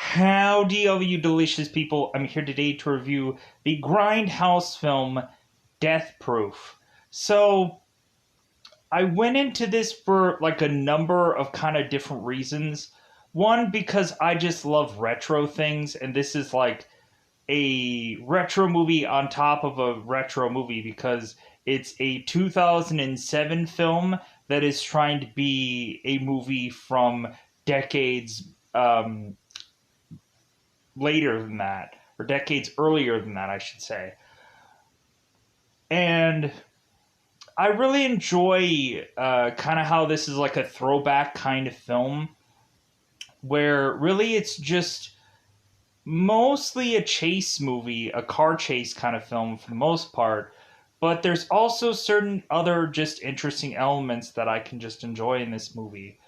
Howdy, all you delicious people. I'm here today to review the Grindhouse film, Death Proof. So, I went into this for like a number of kind of different reasons. One, because I just love retro things, and this is like a retro movie on top of a retro movie because it's a 2007 film that is trying to be a movie from decades later than that, or decades earlier than that, I should say. And I really enjoy kind of how this is like a throwback kind of film, where really it's just mostly a chase movie, a car chase kind of film for the most part. But there's also certain other just interesting elements that I can just enjoy in this movie.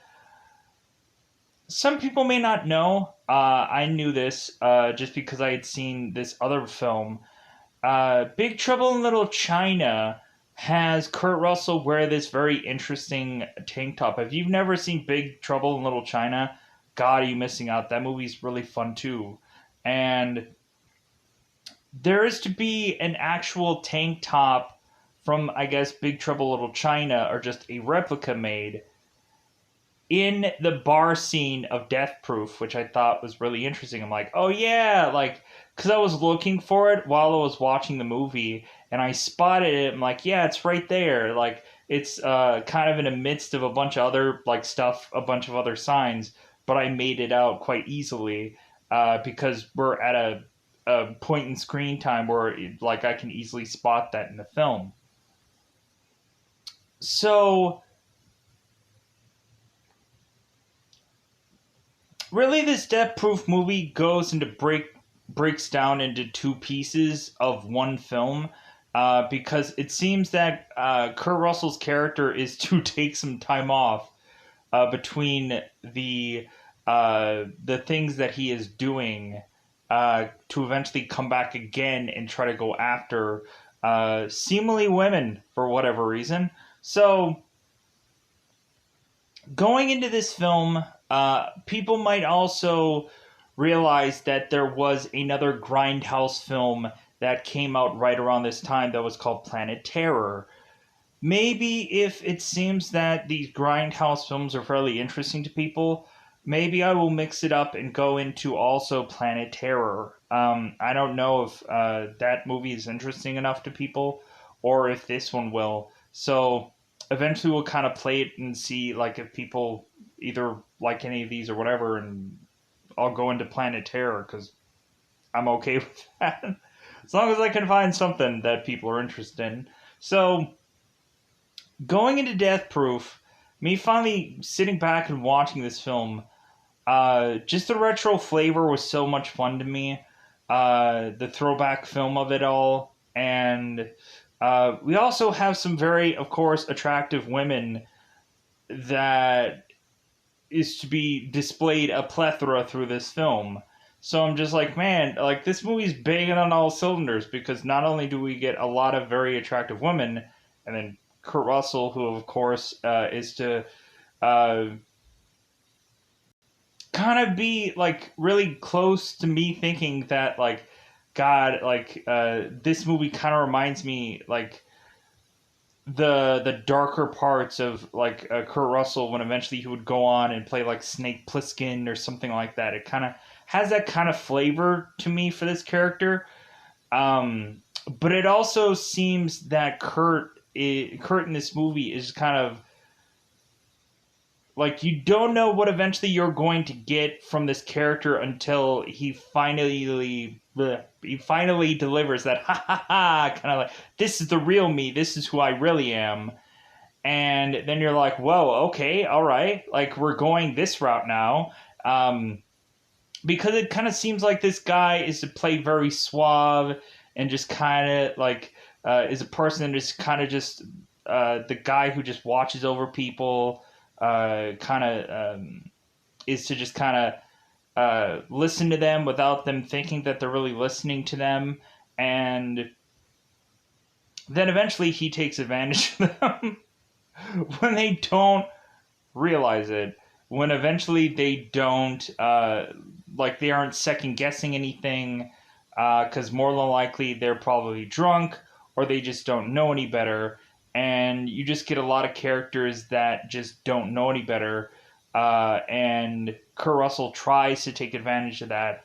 Some people may not know. I knew this just because I had seen this other film. Big Trouble in Little China has Kurt Russell wear this very interesting tank top. If you've never seen Big Trouble in Little China, God, are you missing out. That movie's really fun too. And there is to be an actual tank top from, I guess, Big Trouble in Little China, or just a replica made in the bar scene of Death Proof, which I thought was really interesting. I'm like, oh yeah, like, because I was looking for it while I was watching the movie, and I spotted it. I'm like, yeah, it's right there. Like, it's kind of in the midst of a bunch of other like stuff, a bunch of other signs, but I made it out quite easily because we're at a point in screen time where like I can easily spot that in the film. So really, this Death Proof movie goes into breaks down into two pieces of one film, because it seems that Kurt Russell's character is to take some time off between the things that he is doing to eventually come back again and try to go after seemingly women for whatever reason. So going into this film, people might also realize that there was another Grindhouse film that came out right around this time that was called Planet Terror. Maybe if it seems that these Grindhouse films are fairly interesting to people, maybe I will mix it up and go into also Planet Terror. I don't know if that movie is interesting enough to people, or if this one will. So eventually we'll kind of play it and see like if people either like any of these or whatever, and I'll go into Planet Terror because I'm okay with that. As long as I can find something that people are interested in. So going into Death Proof, me finally sitting back and watching this film, just the retro flavor was so much fun to me. The throwback film of it all. And we also have some very, of course, attractive women that is to be displayed a plethora through this film. So I'm just like, man, like this movie's banging on all cylinders, because not only do we get a lot of very attractive women, and then Kurt Russell, who of course is to kind of be like really close to me thinking that like, God, like this movie kind of reminds me like the darker parts of like Kurt Russell when eventually he would go on and play like Snake Plissken or something like that. It kind of has that kind of flavor to me for this character. But it also seems that Kurt in this movie is kind of like, you don't know what eventually you're going to get from this character until he finally delivers that ha ha ha, kind of like, this is the real me, this is who I really am. And then you're like, whoa, okay, all right, like we're going this route now. Because it kind of seems like this guy is to play very suave and just kind of like is a person that is kind of just the guy who just watches over people, kind of is to just kind of listen to them without them thinking that they're really listening to them. And then eventually he takes advantage of them when they don't realize it. When eventually they don't like they aren't second guessing anything, because more than likely they're probably drunk or they just don't know any better, and you just get a lot of characters that just don't know any better, and Kurt Russell tries to take advantage of that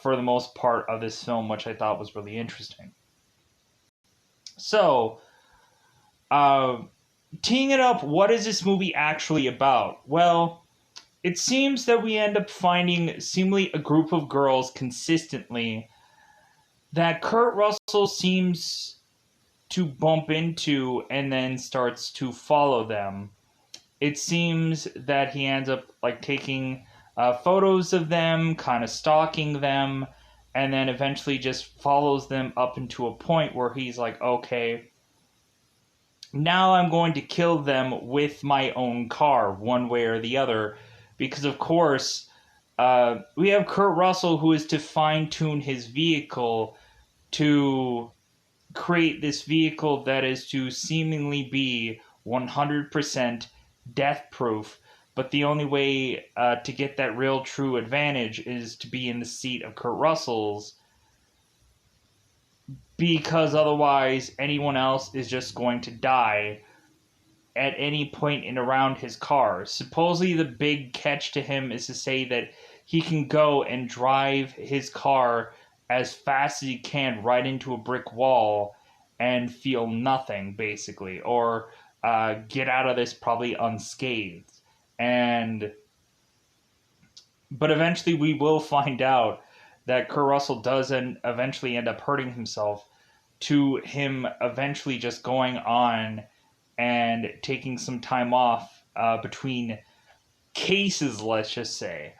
for the most part of this film, which I thought was really interesting. So, teeing it up, what is this movie actually about? Well, it seems that we end up finding seemingly a group of girls consistently that Kurt Russell seems to bump into and then starts to follow them. It seems that he ends up like taking photos of them, kind of stalking them, and then eventually just follows them up into a point where he's like, okay, now I'm going to kill them with my own car, one way or the other. Because, of course, we have Kurt Russell, who is to fine tune his vehicle to create this vehicle that is to seemingly be 100% death proof. But the only way to get that real true advantage is to be in the seat of Kurt Russell's, because otherwise anyone else is just going to die at any point in around his car. Supposedly the big catch to him is to say that he can go and drive his car as fast as he can right into a brick wall and feel nothing, basically, or get out of this probably unscathed. But eventually we will find out that Kurt Russell does eventually end up hurting himself, to him eventually just going on and taking some time off between cases, let's just say.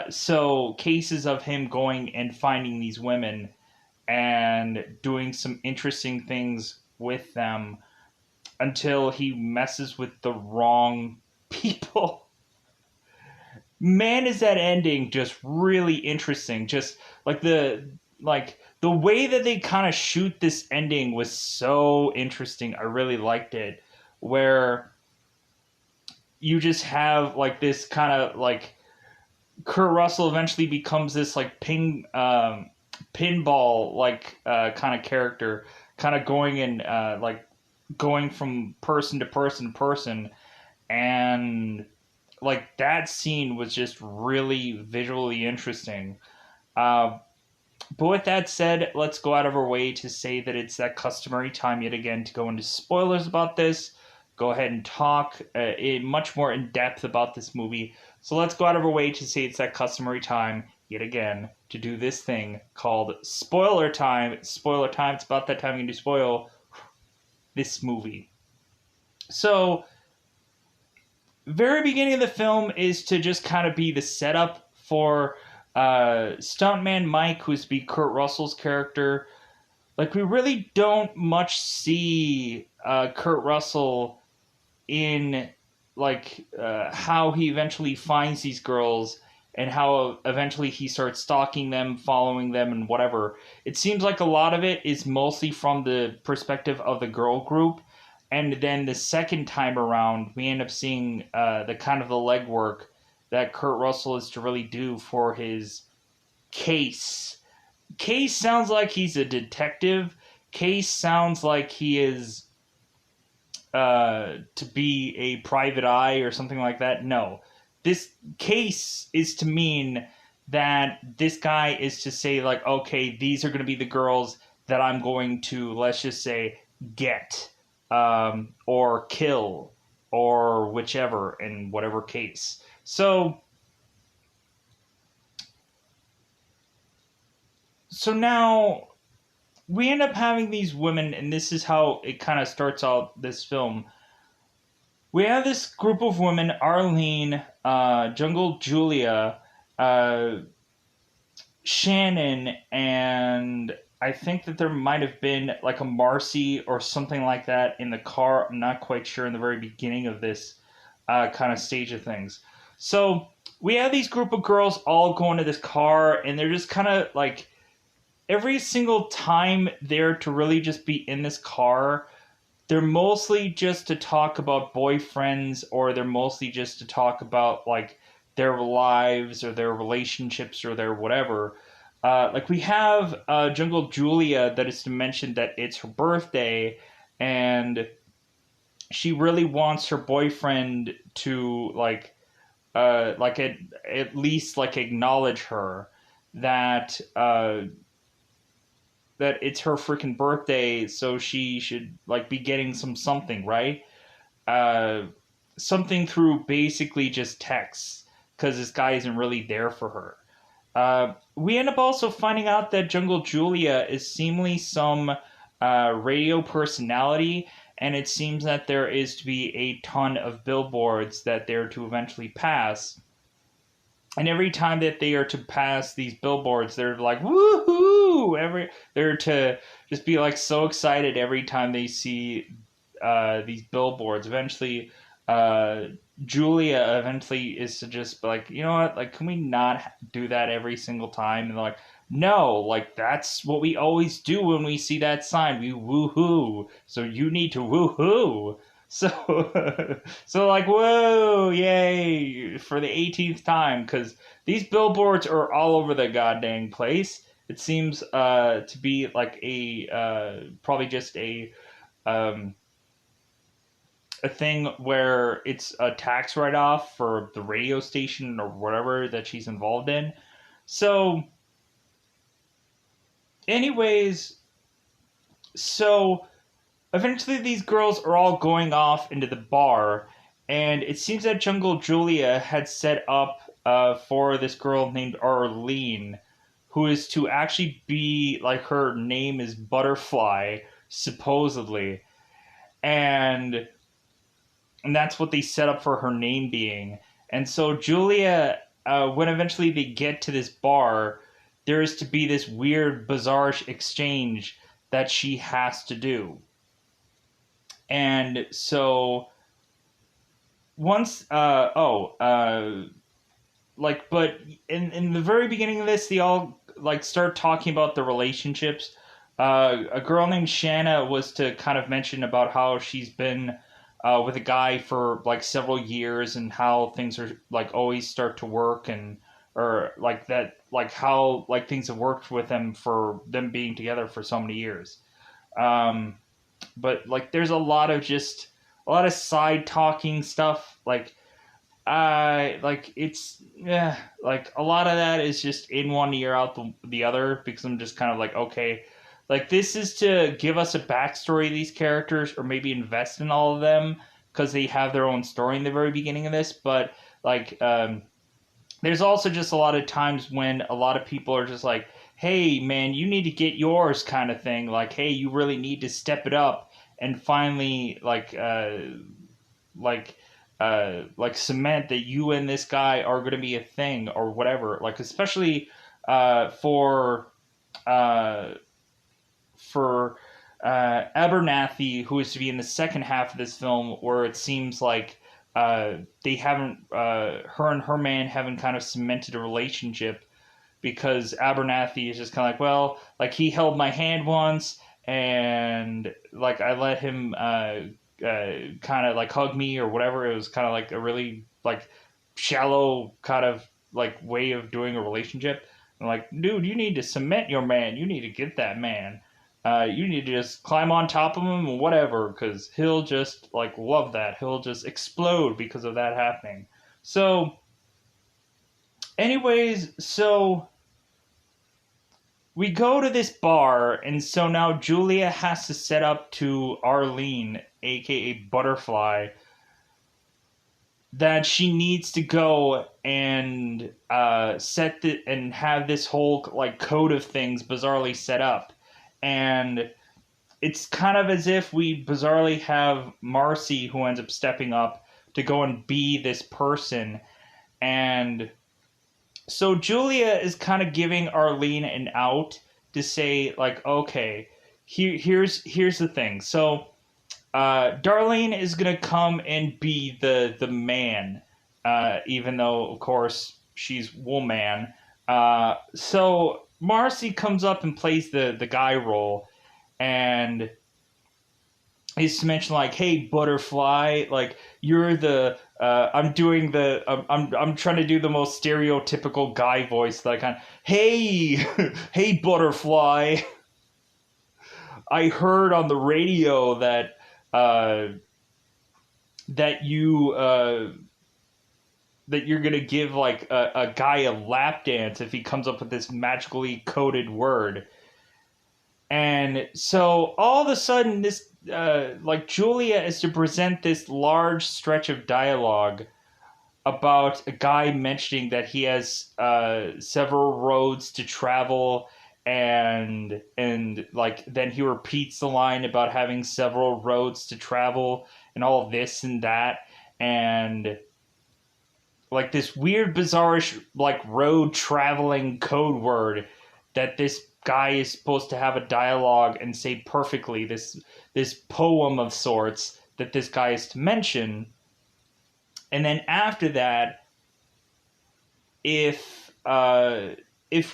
So cases of him going and finding these women and doing some interesting things with them until he messes with the wrong people. Man, is that ending just really interesting. Just like the way that they kind of shoot this ending was so interesting. I really liked it, where you just have like this kind of like Kurt Russell eventually becomes this like pinball like kind of character, kind of going and like going from person to person to person, and like that scene was just really visually interesting. But with that said, let's go out of our way to say that it's that customary time yet again to go into spoilers about this. Go ahead and talk much more in depth about this movie. So let's go out of our way to say it's that customary time yet again to do this thing called spoiler time. Spoiler time. It's about that time you can spoil this movie. So, very beginning of the film is to just kind of be the setup for stuntman Mike, who's be Kurt Russell's character. Like, we really don't much see Kurt Russell in like how he eventually finds these girls and how eventually he starts stalking them, following them, and whatever. It seems like a lot of it is mostly from the perspective of the girl group. And then the second time around, we end up seeing the kind of the legwork that Kurt Russell is to really do for his case. Case sounds like he's a detective. Case sounds like he is to be a private eye or something like that. No. This case is to mean that this guy is to say, like, okay, these are going to be the girls that I'm going to, let's just say, get. Or kill, or whichever, in whatever case. So now we end up having these women, and this is how it kind of starts out this film. We have this group of women: Arlene, Jungle Julia, Shannon, and I think that there might have been like a Marcy or something like that in the car. I'm not quite sure in the very beginning of this kind of stage of things. So we have these group of girls all going to this car, and they're just kind of like every single time they're to really just be in this car, they're mostly just to talk about boyfriends, or they're mostly just to talk about like their lives or their relationships or their whatever. Like we have Jungle Julia that is to mention that it's her birthday, and she really wants her boyfriend to at least like acknowledge her that that it's her freaking birthday, so she should like be getting something, right? Uh, Something through basically just texts because this guy isn't really there for her. We end up also finding out that Jungle Julia is seemingly some radio personality, and it seems that there is to be a ton of billboards that they're to eventually pass. And every time that they are to pass these billboards, they're like woohoo! They're to just be like so excited every time they see these billboards. Eventually, uh, Julia eventually is to just be like, you know what, like, can we not do that every single time? And they're like, no, like that's what we always do when we see that sign. We woohoo. So you need to woohoo. So, so like, whoa, yay for the 18th time, because these billboards are all over the goddamn place. It seems to be like probably just um, a thing where it's a tax write off for the radio station or whatever that she's involved in. So, anyways, so eventually these girls are all going off into the bar, and it seems that Jungle Julia had set up for this girl named Arlene, who is to actually be like her name is Butterfly, supposedly. And that's what they set up for her name being. And so Julia, when eventually they get to this bar, there is to be this weird, bizarre exchange that she has to do. And so once, but in the very beginning of this, they all like start talking about the relationships. A girl named Shanna was to kind of mention about how she's been with a guy for like several years, and how things are like always start to work, and or like that, like how like things have worked with them for them being together for so many years. Um, but like there's a lot of side talking stuff, like it's yeah, like a lot of that is just in one ear out the other, because I'm just kind of like, okay, like this is to give us a backstory of these characters, or maybe invest in all of them because they have their own story in the very beginning of this. But like there's also just a lot of times when a lot of people are just like, hey man, you need to get yours, kind of thing, like, hey, you really need to step it up and finally like like cement that you and this guy are going to be a thing or whatever, like especially uh for uh for Abernathy, who is to be in the second half of this film, where it seems like they haven't, her and her man haven't kind of cemented a relationship, because Abernathy is just kind of like, well, like he held my hand once, and like I let him kind of like hug me or whatever. It was kind of like a really like shallow kind of like way of doing a relationship. I'm like, dude, you need to cement your man. You need to get that man. You need to just climb on top of him or whatever, because he'll just like love that. He'll just explode because of that happening. So, anyways, so we go to this bar, and so now Julia has to set up to Arlene, aka Butterfly, that she needs to go and and have this whole like code of things bizarrely set up. And it's kind of as if we bizarrely have Marcy, who ends up stepping up to go and be this person. And so Julia is kind of giving Arlene an out to say like, okay, here's the thing. So Darlene is gonna come and be the man, even though of course she's woman. So Marcy comes up and plays the guy role, and is to mention like, "Hey, butterfly, like you're the I'm trying to do the most stereotypical guy voice that I can. Hey, hey, butterfly, I heard on the radio that uh, that you that you're gonna give like a guy a lap dance if he comes up with this magically coded word." And so all of a sudden, this like Julia is to present this large stretch of dialogue about a guy mentioning that he has several roads to travel, and like then he repeats the line about having several roads to travel and all this and that, and like this weird bizarrish like road traveling code word that this guy is supposed to have a dialogue and say perfectly, this poem of sorts that this guy is to mention. And then after that, if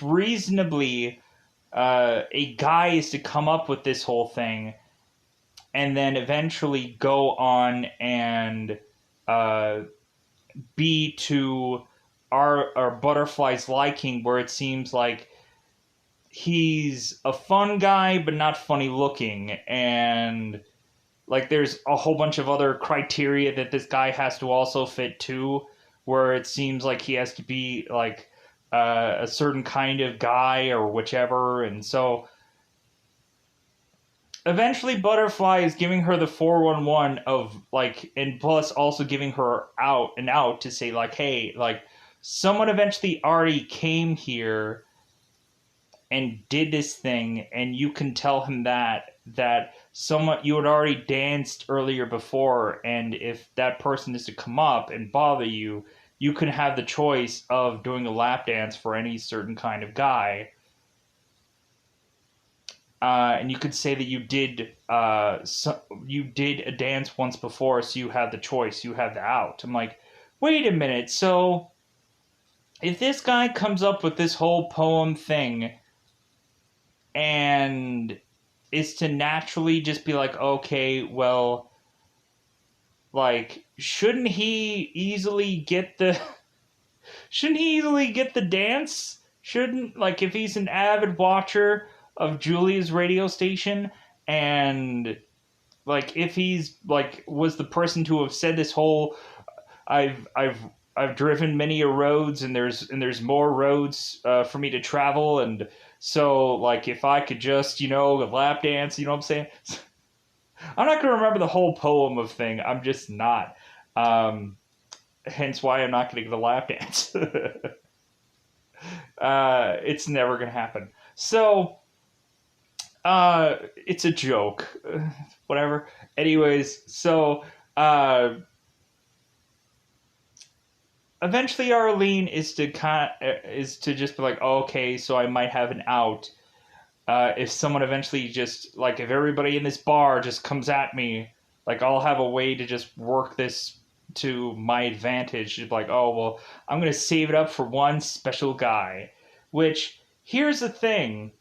reasonably a guy is to come up with this whole thing and then eventually go on and uh, be to our butterfly's liking, where it seems like he's a fun guy but not funny looking, and like there's a whole bunch of other criteria that this guy has to also fit too, where it seems like he has to be like a certain kind of guy or whichever. And so eventually Butterfly is giving her the 411 of like, and plus also giving her out to say like, hey, like someone eventually already came here and did this thing, and you can tell him that someone you had already danced earlier before, and if that person is to come up and bother you, you can have the choice of doing a lap dance for any certain kind of guy. And you could say that you did a dance once before, so you have the choice, you have the out. I'm like, wait a minute. So if this guy comes up with this whole poem thing and is to naturally just be like, okay, well, like, shouldn't he easily get the dance? Shouldn't, like, if he's an avid watcher of Julia's radio station, and like if he's like was the person to have said this whole I've driven many a roads, and there's more roads for me to travel, and so like if I could just lap dance, you know what I'm saying? I'm not gonna remember the whole poem of thing. I'm just not. Hence why I'm not gonna get a lap dance. It's never gonna happen. So it's a joke. Whatever. Anyways, so eventually Arlene is to just be like, oh, okay, so I might have an out. If someone eventually just like if everybody in this bar just comes at me, like I'll have a way to just work this to my advantage. Just like, oh well, I'm gonna save it up for one special guy. Which here's the thing: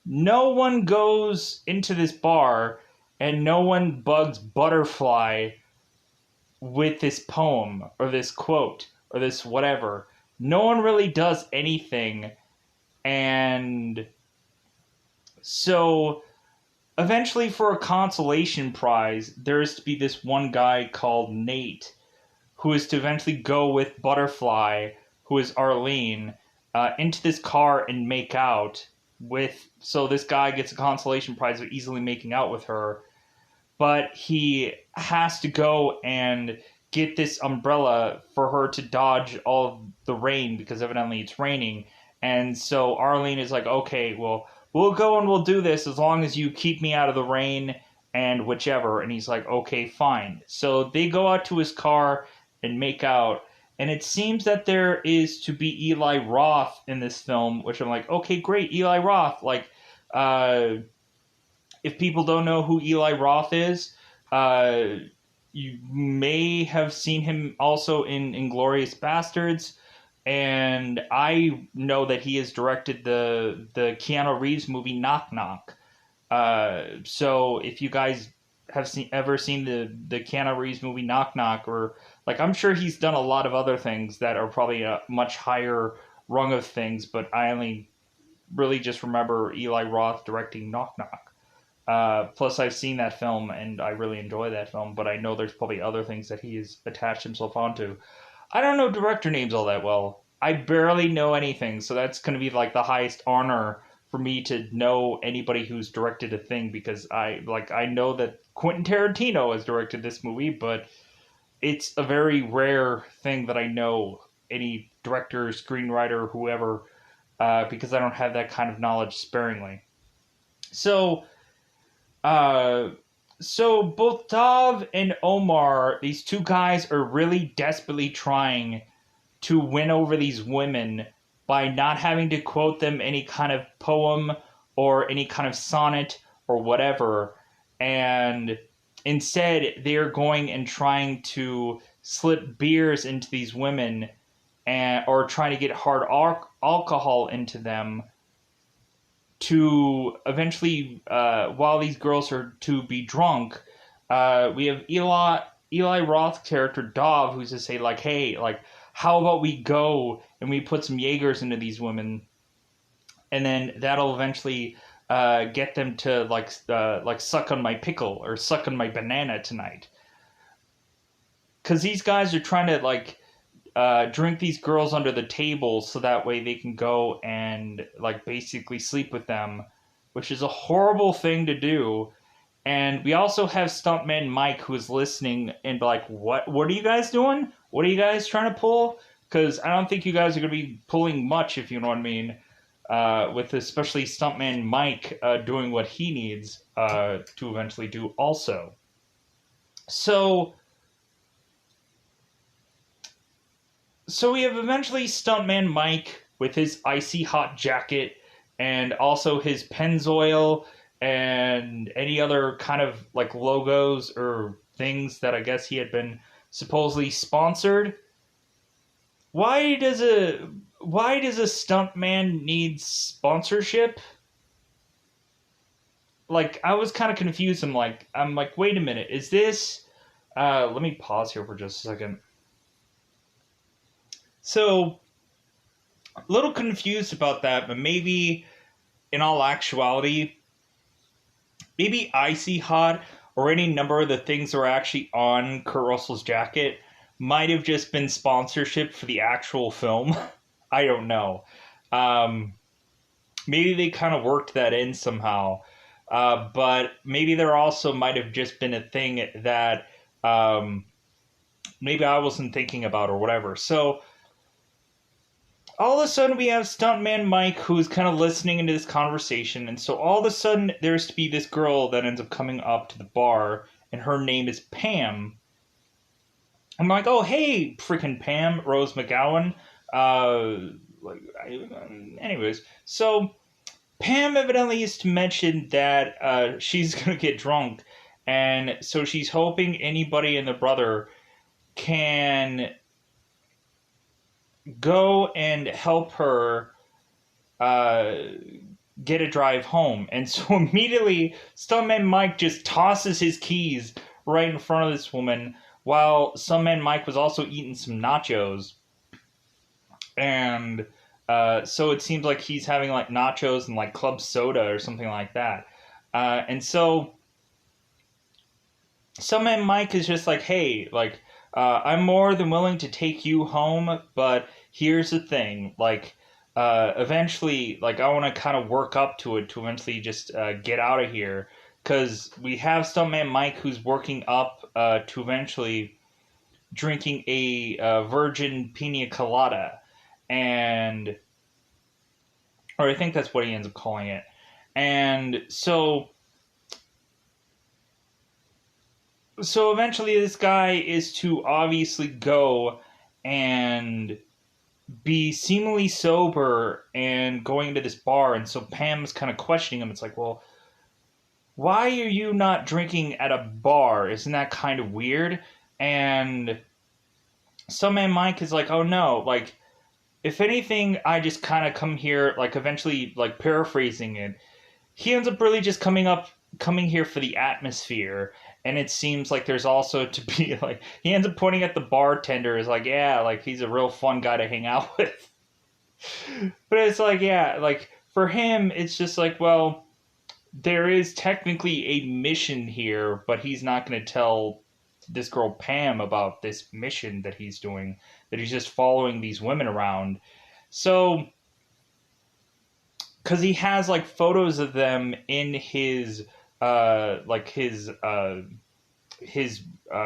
no one goes into this bar and no one bugs Butterfly with this poem or this quote or this whatever. No one really does anything. And so eventually, for a consolation prize, there is to be this one guy called Nate who is to eventually go with Butterfly, who is Arlene, into this car and make out with. So this guy gets a consolation prize of easily making out with her, but he has to go and get this umbrella for her to dodge all of the rain because evidently it's raining. And so Arlene is like, okay, well, we'll go and we'll do this as long as you keep me out of the rain and whichever. And he's like, okay, fine. So they go out to his car and make out. And it seems that there is to be Eli Roth in this film, which I'm like, okay, great, Eli Roth. Like, if people don't know who Eli Roth is, you may have seen him also in Inglourious Bastards, and I know that he has directed the Keanu Reeves movie Knock Knock. So if you guys ever seen the Keanu Reeves movie Knock Knock, or like I'm sure he's done a lot of other things that are probably a much higher rung of things, but I only really just remember Eli Roth directing Knock Knock. Plus, I've seen that film and I really enjoy that film, but I know there's probably other things that he's attached himself onto. I don't know director names all that well. I barely know anything, so that's going to be like the highest honor for me to know anybody who's directed a thing, because I know that Quentin Tarantino has directed this movie, but it's a very rare thing that I know any director, screenwriter, whoever, because I don't have that kind of knowledge sparingly. So, uh, so both Dov and Omar, these two guys, are really desperately trying to win over these women by not having to quote them any kind of poem or any kind of sonnet or whatever. And instead, they're going and trying to slip beers into these women, or trying to get hard alcohol into them to eventually, while these girls are to be drunk, we have Eli Roth's character Dov, who's to say like, "Hey, like, how about we go and we put some Jaegers into these women, and then that'll eventually get them to like suck on my pickle or suck on my banana tonight." Because these guys are trying to like drink these girls under the table so that way they can go and like basically sleep with them, which is a horrible thing to do. And we also have stuntman Mike, who is listening and be like, what are you guys doing? What are you guys trying to pull? Because I don't think you guys are going to be pulling much, if you know what I mean, with especially stuntman Mike doing what he needs to eventually do also. So we have eventually stuntman Mike with his icy hot jacket and also his Pennzoil and any other kind of like logos or things that I guess he had been supposedly sponsored. Why does a stuntman need sponsorship? Like, I was kind of confused. I'm like, wait a minute, is this? Let me pause here for just a second. So, a little confused about that, but maybe in all actuality, maybe Icy Hot or any number of the things that are actually on Kurt Russell's jacket might have just been sponsorship for the actual film. I don't know. Maybe they kind of worked that in somehow. But maybe there also might have just been a thing that maybe I wasn't thinking about or whatever. So all of a sudden we have stuntman Mike, who's kind of listening into this conversation, and so all of a sudden there's to be this girl that ends up coming up to the bar, and her name is Pam. I'm like, oh hey, freaking Pam, Rose McGowan. Anyways, so Pam evidently used to mention that she's gonna get drunk, and so she's hoping anybody and the brother can go and help her get a drive home. And so immediately, Stuntman Mike just tosses his keys right in front of this woman, while Stuntman Mike was also eating some nachos. And so it seems like he's having like nachos and like club soda or something like that. And so Stuntman Mike is just like, hey, like, I'm more than willing to take you home, but here's the thing, like, eventually, like, I want to kind of work up to it to eventually just get out of here, because we have Stuntman Mike who's working up to eventually drinking a virgin pina colada, and, or I think that's what he ends up calling it, and so eventually this guy is to obviously go and be seemingly sober and going to this bar. And so Pam's kind of questioning him. It's like, well, why are you not drinking at a bar? Isn't that kind of weird? And some man Mike is like, oh no, like, if anything, I just kind of come here, like, eventually, like, paraphrasing it, he ends up really just coming here for the atmosphere And it seems like there's also to be like, he ends up pointing at the bartender, is like, yeah, like he's a real fun guy to hang out with. But it's like, yeah, like for him, it's just like, well, there is technically a mission here, but he's not going to tell this girl Pam about this mission that he's doing, that he's just following these women around. So, because he has like photos of them in his, like his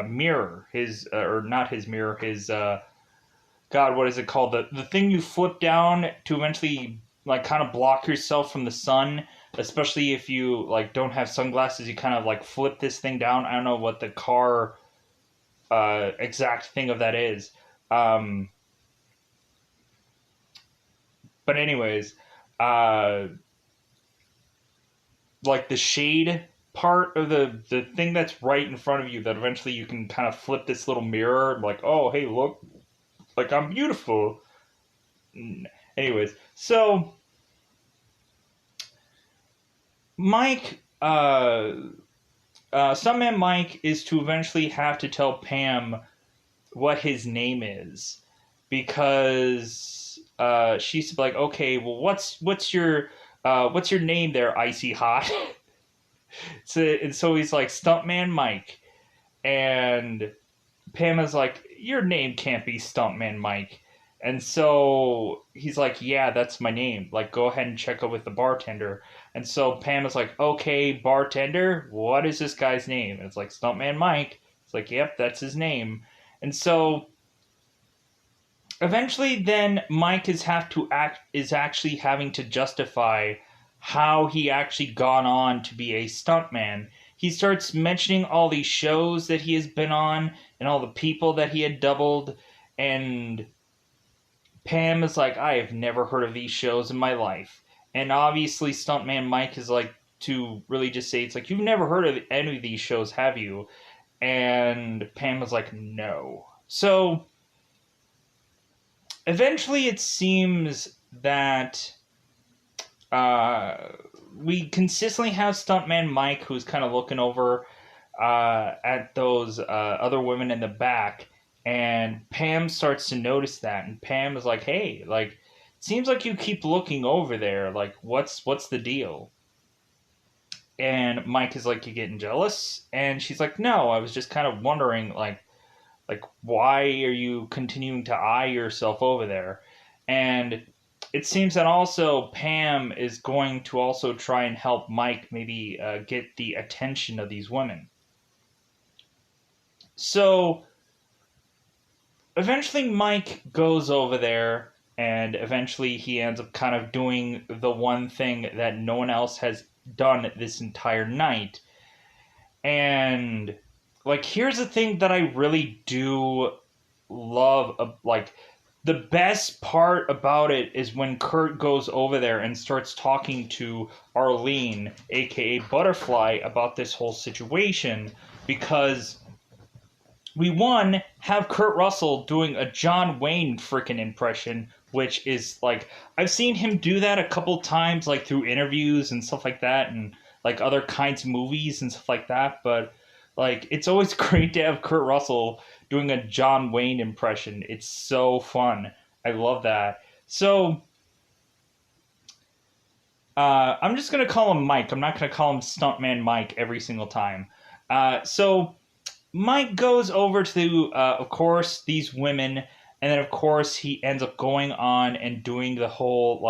mirror, his, or not his mirror, his, God, what is it called? The thing you flip down to eventually like kind of block yourself from the sun, especially if you like don't have sunglasses. You kind of like flip this thing down. I don't know what the car exact thing of that is. But anyways, uh, like the shade part of the thing that's right in front of you, that eventually you can kind of flip this little mirror, like, oh, hey, look, like I'm beautiful. Anyways, so Mike, Stuntman Mike is to eventually have to tell Pam what his name is, because she's like, okay, well, what's your name there, Icy Hot? So he's like, Stuntman Mike, and Pam is like, your name can't be Stuntman Mike. And so he's like, yeah, that's my name. Like, go ahead and check up with the bartender. And so Pam is like, okay, bartender, what is this guy's name? And it's like, Stuntman Mike. It's like, yep, that's his name. And so eventually then Mike is actually having to justify how he actually gone on to be a stuntman. He starts mentioning all these shows that he has been on and all the people that he had doubled, and Pam is like, I have never heard of these shows in my life. And obviously Stuntman Mike is like, to really just say, it's like, you've never heard of any of these shows, have you? And Pam was like, no. So eventually it seems that we consistently have Stuntman Mike, who's kind of looking over at those other women in the back, and Pam starts to notice that, and Pam is like, hey, like, it seems like you keep looking over there, like, what's the deal? And Mike is like, you getting jealous? And she's like, no, I was just kind of wondering, like why are you continuing to eye yourself over there? And it seems that also Pam is going to also try and help Mike maybe get the attention of these women. So eventually Mike goes over there, and eventually he ends up kind of doing the one thing that no one else has done this entire night. And like, here's the thing that I really do love, like, the best part about it is when Kurt goes over there and starts talking to Arlene, aka Butterfly, about this whole situation, because we have Kurt Russell doing a John Wayne freaking impression, which is like, I've seen him do that a couple times, like through interviews and stuff like that, and like other kinds of movies and stuff like that. But like, it's always great to have Kurt Russell doing a John Wayne impression. It's so fun. I love that. So I'm just gonna call him Mike. I'm not gonna call him Stuntman Mike every single time. So Mike goes over to, of course, these women, and then, of course, he ends up going on and doing the whole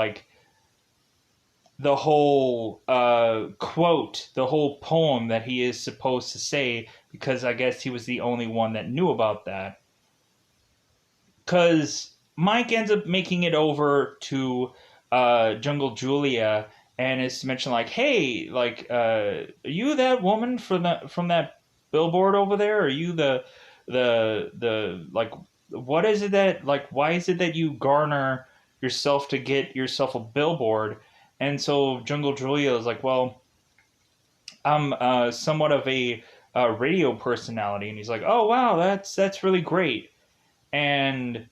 quote, the whole poem that he is supposed to say, because I guess he was the only one that knew about that. Because Mike ends up making it over to Jungle Julia, and is mentioned like, hey, like, are you that woman from that billboard over there? Are you the like, what is it that, like, why is it that you garner yourself to get yourself a billboard? And so Jungle Julia is like, well, I'm somewhat of a radio personality. And he's like, oh wow, that's really great. And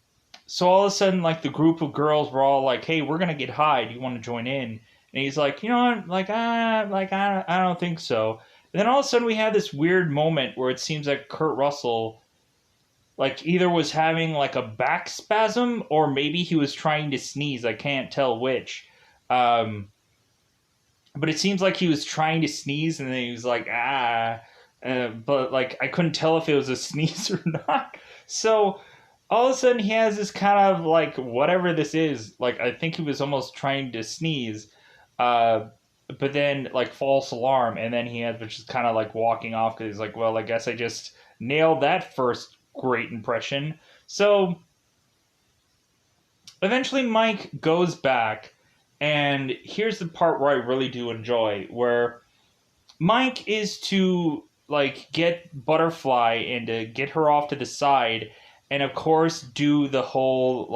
so all of a sudden, like, the group of girls were all like, hey, we're gonna get high, do you want to join in? And he's like, you know what, like, I don't think so. And then all of a sudden we have this weird moment where it seems like Kurt Russell like either was having like a back spasm or maybe he was trying to sneeze. I can't tell which. Um, but it seems like he was trying to sneeze and then he was like, ah. But like I couldn't tell if it was a sneeze or not. So all of a sudden he has this kind of like whatever this is. Like I think he was almost trying to sneeze. Uh, but then like false alarm and then he had which is kind of like walking off because he's like, well, I guess I just nailed that first great impression. So eventually Mike goes back, and here's the part where I really do enjoy, where Mike is to like get Butterfly and to get her off to the side, and of course do the whole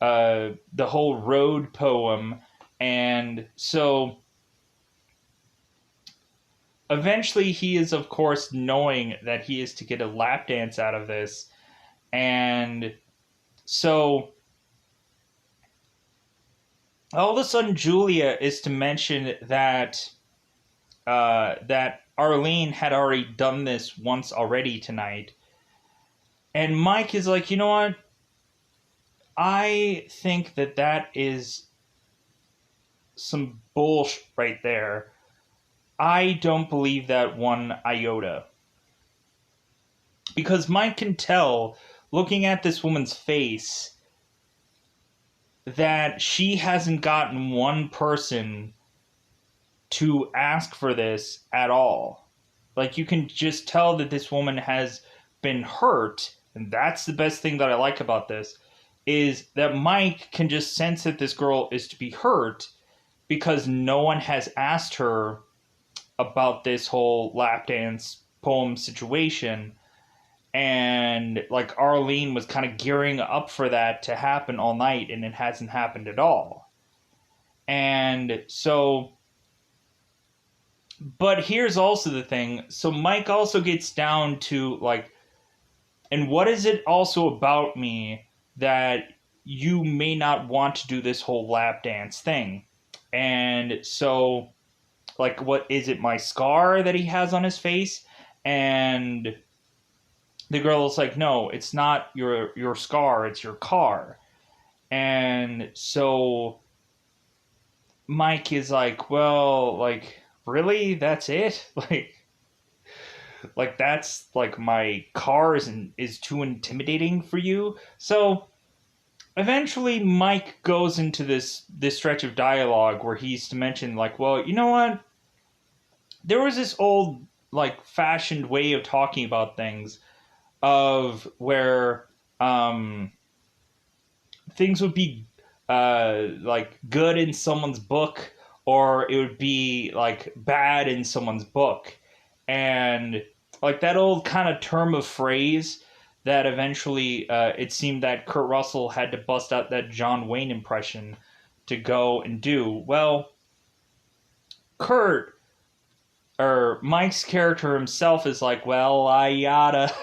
road poem, and so eventually he is of course knowing that he is to get a lap dance out of this, and so all of a sudden Julia is to mention that Arlene had already done this once already tonight. And Mike is like, you know what? I think that is some bullshit right there. I don't believe that one iota. Because Mike can tell, looking at this woman's face, that she hasn't gotten one person to ask for this at all. Like, you can just tell that this woman has been hurt, and that's the best thing that I like about this, is that Mike can just sense that this girl is to be hurt because no one has asked her about this whole lap dance poem situation. And like Arlene was kind of gearing up for that to happen all night, and it hasn't happened at all. And so, but here's also the thing. So Mike also gets down to like, and what is it also about me that you may not want to do this whole lap dance thing? And so, like, what is it, my scar that he has on his face? And the girl is like, no, it's not your scar, it's your car. And so Mike is like, well, like, really? That's it? Like that's like my car is too intimidating for you? So eventually Mike goes into this stretch of dialogue where he's to mention like, well, you know what? There was this old like fashioned way of talking about things of where things would be like good in someone's book or it would be like bad in someone's book. And like that old kind of term of phrase that eventually it seemed that Kurt Russell had to bust out that John Wayne impression to go and do. Well, Kurt or Mike's character himself is like, well, I yada.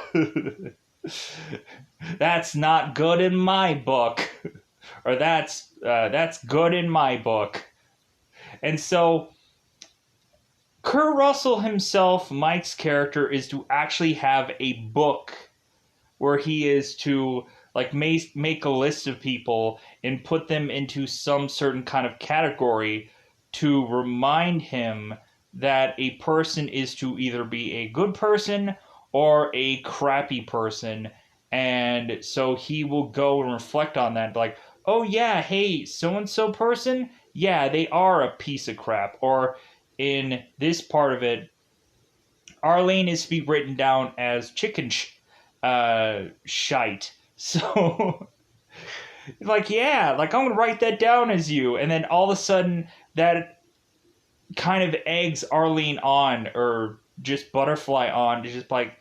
That's not good in my book, or that's good in my book. And so Kurt Russell himself, Mike's character, is to actually have a book where he is to like make a list of people and put them into some certain kind of category to remind him that a person is to either be a good person or a crappy person. And so he will go and reflect on that, like, oh yeah, hey, so and so person, yeah, they are a piece of crap. Or in this part of it, Arlene is to be written down as chicken shite. So, like, yeah, like I'm gonna write that down as you, and then all of a sudden that kind of eggs Arlene on, or just Butterfly on, to just like,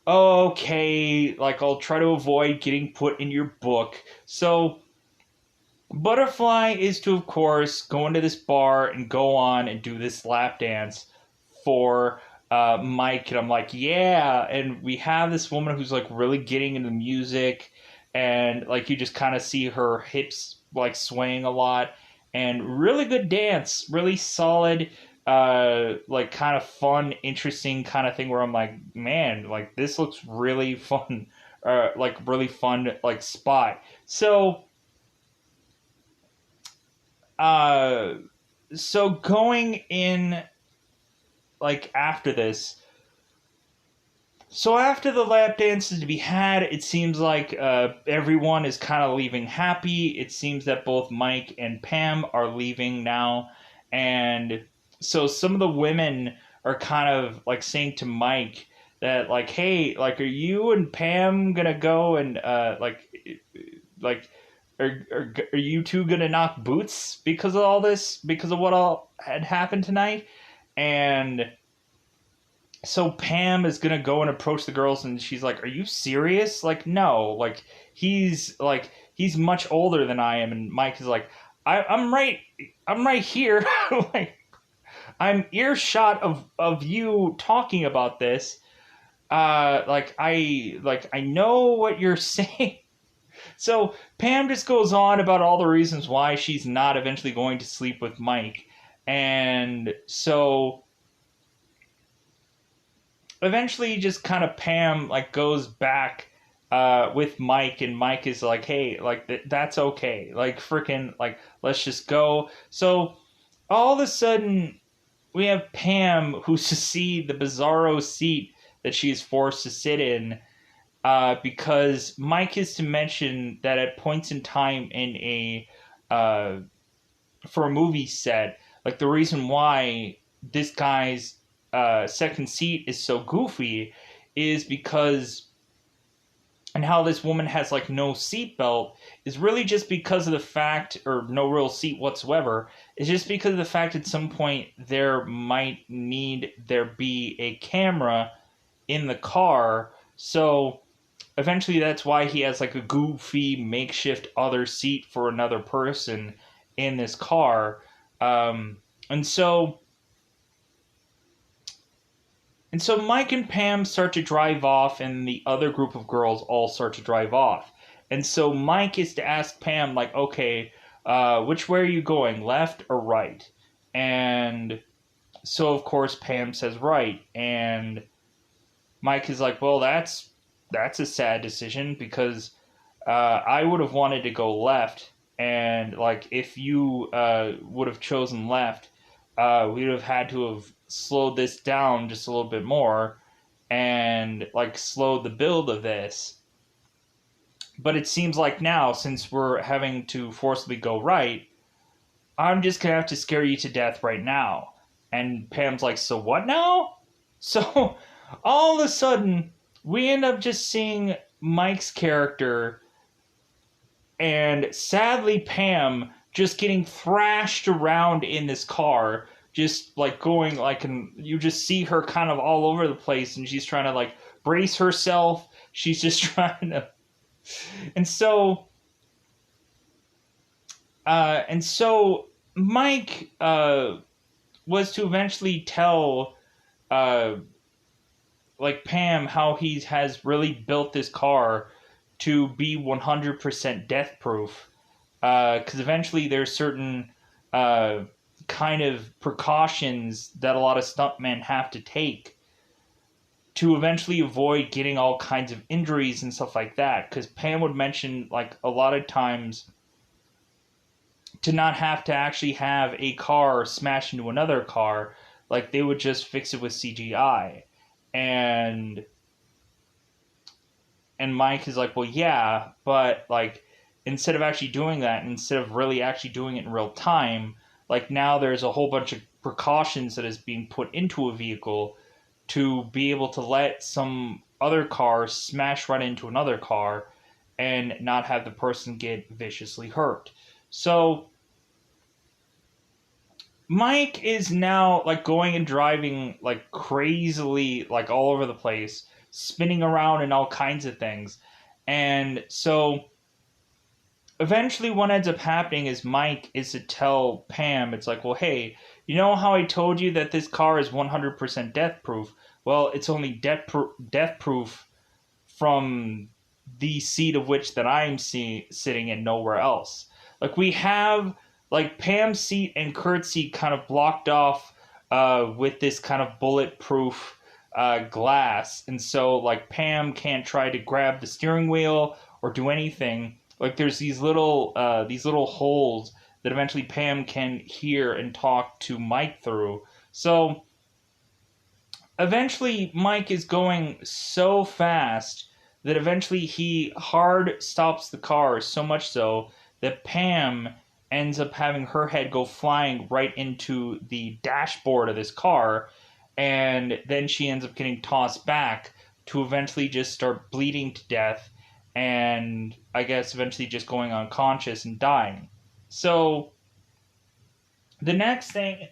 oh, okay, like I'll try to avoid getting put in your book. So Butterfly is to, of course, go into this bar and go on and do this lap dance for Mike. And I'm like, yeah. And we have this woman who's like really getting into music. And like you just kind of see her hips like swaying a lot. And really good dance, really solid, like kind of fun, interesting kind of thing where I'm like, man, like this looks really fun, like really fun like spot. So uh so going in like after this, so after the lap dance is to be had, it seems like everyone is kind of leaving happy. It seems that both Mike and Pam are leaving now, and so some of the women are kind of like saying to Mike that like, hey, like, are you and Pam gonna go and like are you two gonna knock boots because of all this, because of what all had happened tonight? And so Pam is gonna go and approach the girls, and she's like, "Are you serious? Like, no. Like he's much older than I am." And Mike is like, I'm right here. Like, I'm earshot of you talking about this. Like I know what you're saying." So Pam just goes on about all the reasons why she's not eventually going to sleep with Mike, and so eventually just kind of Pam like goes back with Mike, and Mike is like, hey, like that's okay, like freaking like let's just go. So all of a sudden we have Pam who's to see the bizarro seat that she's forced to sit in, because Mike is to mention that at points in time in a uh, for a movie set, like the reason why this guy's second seat is so goofy is because, and how this woman has like no seatbelt is really just because of the fact, or no real seat whatsoever, is just because of the fact at some point there might need there be a camera in the car. So eventually that's why he has like a goofy makeshift other seat for another person in this car. Um, and so Mike and Pam start to drive off, and the other group of girls all start to drive off. And so Mike is to ask Pam, like, okay, which way are you going, left or right? And so of course Pam says right, and Mike is like, well, that's a sad decision, because I would have wanted to go left, and like if you would have chosen left, we would have had to have slowed this down just a little bit more, and like slowed the build of this. But it seems like now, since we're having to forcibly go right, I'm just gonna have to scare you to death right now. And Pam's like, so what now? So all of a sudden, we end up just seeing Mike's character and sadly Pam just getting thrashed around in this car, just like going like, and you just see her kind of all over the place, and she's trying to like brace herself. She's just trying to, and so Mike was to eventually tell uh, like Pam how he has really built this car to be 100% death proof, because eventually there's certain uh, kind of precautions that a lot of stuntmen have to take to eventually avoid getting all kinds of injuries and stuff like that. Because Pam would mention like a lot of times to not have to actually have a car smash into another car, like they would just fix it with CGI. And Mike is like, well, yeah, but like instead of actually doing that, instead of really actually doing it in real time, like now there's a whole bunch of precautions that is being put into a vehicle to be able to let some other car smash right into another car and not have the person get viciously hurt. So Mike is now like going and driving like crazily, like all over the place, spinning around and all kinds of things. And so eventually what ends up happening is Mike is to tell Pam, it's like, well, hey, you know how I told you that this car is 100% death proof? Well, it's only death proof from the seat of which that I'm sitting in, nowhere else. Like we have like Pam's seat and Kurt's seat kind of blocked off with this kind of bulletproof glass, and so like Pam can't try to grab the steering wheel or do anything. Like there's these little holes that eventually Pam can hear and talk to Mike through. So eventually Mike is going so fast that eventually he hard stops the car, so much so that Pam ends up having her head go flying right into the dashboard of this car, and then she ends up getting tossed back to eventually just start bleeding to death, and I guess eventually just going unconscious and dying. So the next thing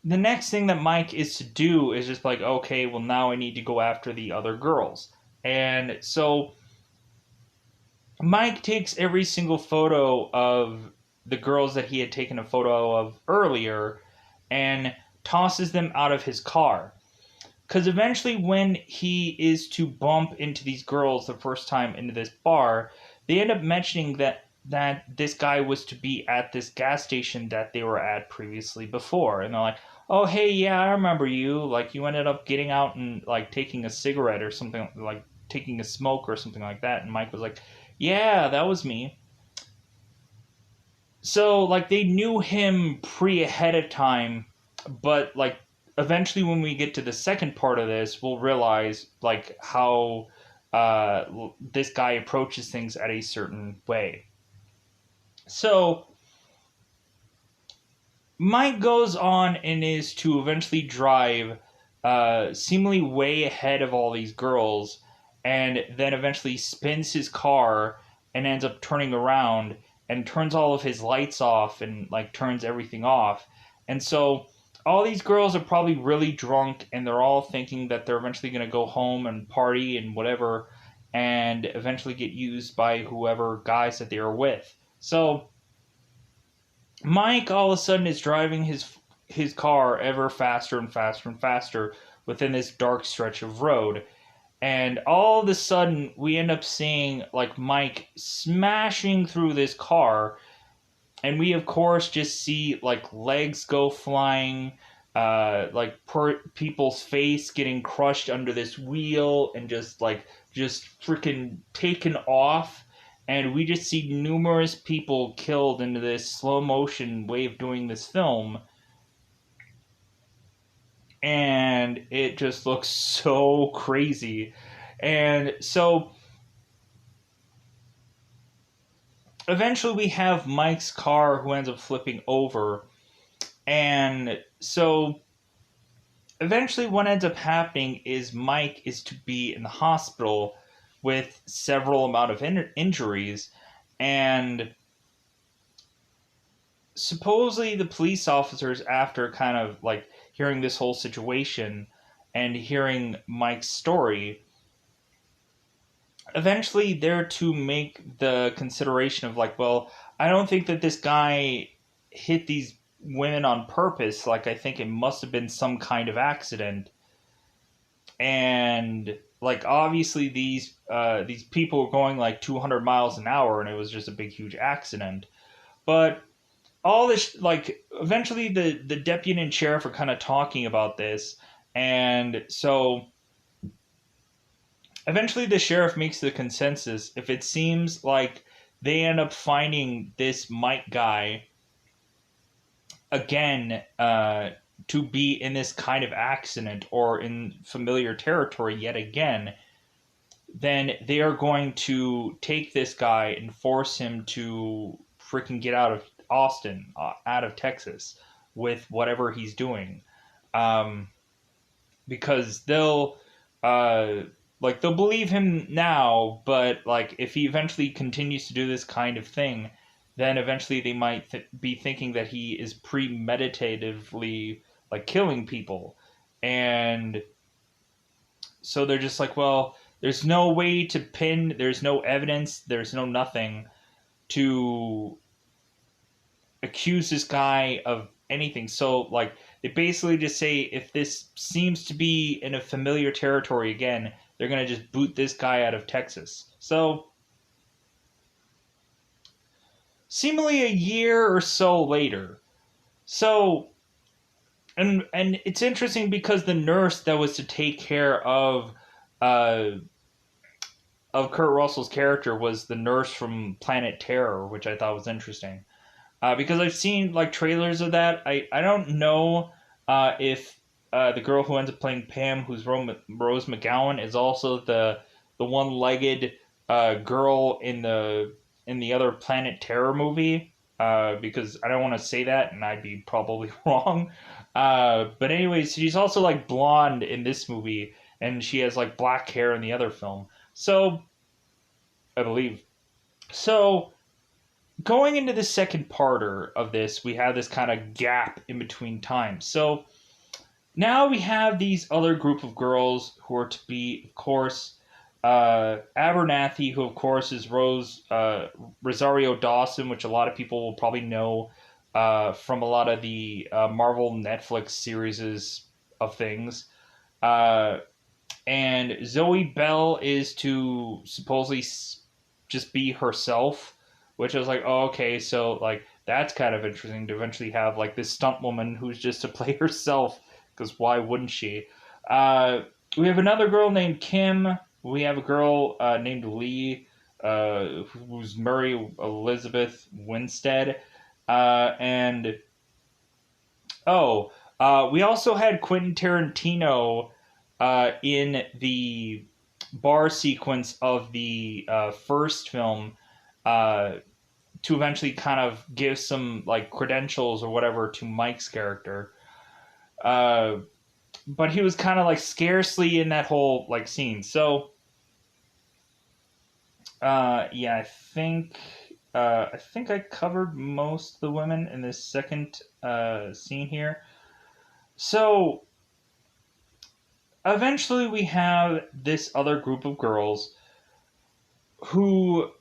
that Mike is to do is just like, okay, well, now I need to go after the other girls. And so Mike takes every single photo of the girls that he had taken a photo of earlier and tosses them out of his car. Because eventually, when he is to bump into these girls the first time into this bar, they end up mentioning that this guy was to be at this gas station that they were at previously before. And they're like, oh, hey, yeah, I remember you. Like, you ended up getting out and, like, taking a cigarette or something, like, taking a smoke or something like that. And Mike was like, yeah, that was me. So, like, they knew him ahead of time, but, like, eventually when we get to the second part of this, we'll realize, like, how this guy approaches things at a certain way. So Mike goes on and is to eventually drive seemingly way ahead of all these girls, and then eventually spins his car and ends up turning around and turns all of his lights off and like turns everything off. And so all these girls are probably really drunk, and they're all thinking that they're eventually going to go home and party and whatever, and eventually get used by whoever guys that they are with. So Mike all of a sudden is driving his car ever faster and faster and faster within this dark stretch of road. And all of a sudden, we end up seeing like Mike smashing through this car, and we of course just see like legs go flying, people's face getting crushed under this wheel, and just freaking taken off. And we just see numerous people killed into this slow motion way of doing this film. And it just looks so crazy. And so eventually we have Mike's car who ends up flipping over. And so eventually what ends up happening is Mike is to be in the hospital with several amount of injuries, and supposedly the police officers, after kind of like hearing this whole situation and hearing Mike's story, eventually they're to make the consideration of like, well, I don't think that this guy hit these women on purpose. Like, I think it must have been some kind of accident. And like, obviously these people were going like 200 miles an hour, and it was just a big huge accident. But all this, like, eventually the deputy and sheriff are kind of talking about this, and so eventually the sheriff makes the consensus. If it seems like they end up finding this Mike guy again, to be in this kind of accident or in familiar territory yet again, then they are going to take this guy and force him to freaking get out of Austin, out of Texas, with whatever he's doing, because they'll believe him now, but like if he eventually continues to do this kind of thing, then eventually they might be thinking that he is premeditatively like killing people. And so they're just like, well, there's no way to pin, there's no evidence, there's no nothing to accuse this guy of anything. So like they basically just say, if this seems to be in a familiar territory again, they're going to just boot this guy out of Texas. So seemingly a year or so later. So and it's interesting because the nurse that was to take care uh of Kurt Russell's character was the nurse from Planet Terror, which I thought was interesting. Because I've seen like trailers of that. I don't know if the girl who ends up playing Pam, who's Rose McGowan, is also the one-legged girl in the other Planet Terror movie. Because I don't want to say that, and I'd be probably wrong. But anyways, she's also like blonde in this movie, and she has like black hair in the other film. So I believe so going into the second parter of this, we have this kind of gap in between times. So now we have these other group of girls who are to be, of course, Abernathy, who of course is Rosario Dawson, which a lot of people will probably know from a lot of the Marvel Netflix series of things. Uh, and Zoe Bell is to supposedly just be herself, which I was like, oh, okay, so like that's kind of interesting to eventually have like this stunt woman who's just to play herself, because why wouldn't she? Uh, we have another girl named Kim. We have a girl named Lee, who's Murray Elizabeth Winstead, and oh, we also had Quentin Tarantino in the bar sequence of the first film uh, to eventually kind of give some like credentials or whatever to Mike's character. Uh, but he was kind of like scarcely in that whole like scene. So yeah, I think I covered most of the women in this second scene here. So eventually we have this other group of girls who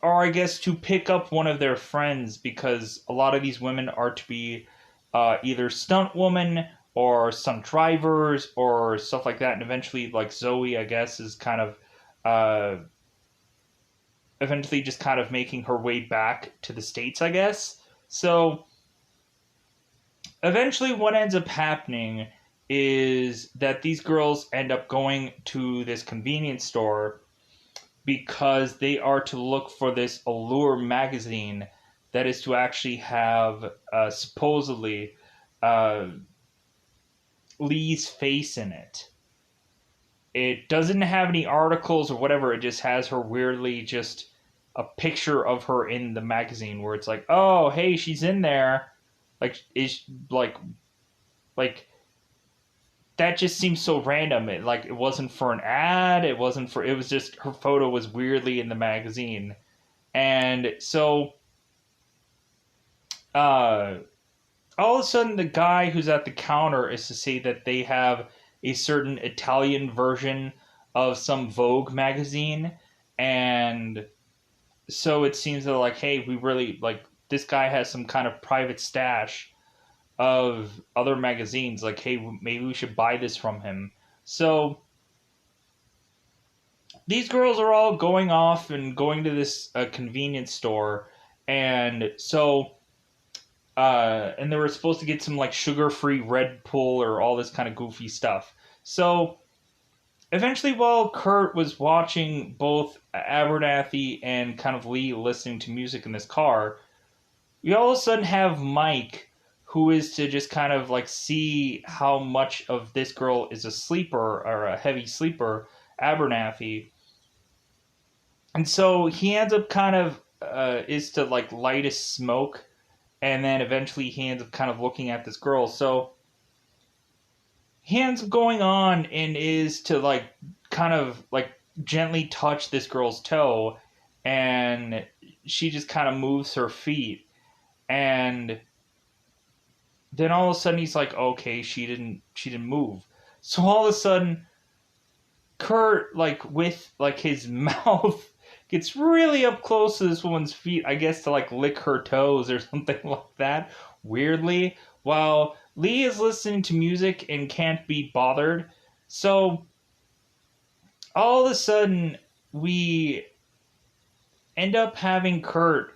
are, I guess, to pick up one of their friends, because a lot of these women are to be either stunt women or stunt drivers or stuff like that. And eventually, like Zoe, I guess, is kind of uh, eventually just kind of making her way back to the States, I guess. So eventually, what ends up happening is that these girls end up going to this convenience store because they are to look for this Allure magazine that is to actually have supposedly uh, Lee's face in it. It doesn't have any articles or whatever. It just has her weirdly just a picture of her in the magazine where it's like, oh, hey, she's in there. Like, is like that just seems so random. It wasn't for an ad. It wasn't for. It was just her photo was weirdly in the magazine, and so uh, all of a sudden the guy who's at the counter is to say that they have a certain Italian version of some Vogue magazine, and so it seems that like, hey, we really like this guy has some kind of private stash of other magazines. Like, hey, maybe we should buy this from him. So these girls are all going off and going to this convenience store, and so and they were supposed to get some like sugar-free Red Bull or all this kind of goofy stuff. So eventually, while Kurt was watching both Abernathy and kind of Lee listening to music in this car, we all of a sudden have Mike, who is to just kind of like see how much of this girl is a sleeper or a heavy sleeper, Abernathy. And so he ends up kind of is to like light a smoke, and then eventually he ends up kind of looking at this girl. So he ends up going on and is to like kind of like gently touch this girl's toe, and she just kind of moves her feet, and then all of a sudden he's like, okay, she didn't move. So all of a sudden Kurt, like with like his mouth, gets really up close to this woman's feet, I guess to like lick her toes or something like that, weirdly, while Lee is listening to music and can't be bothered. So all of a sudden we end up having Kurt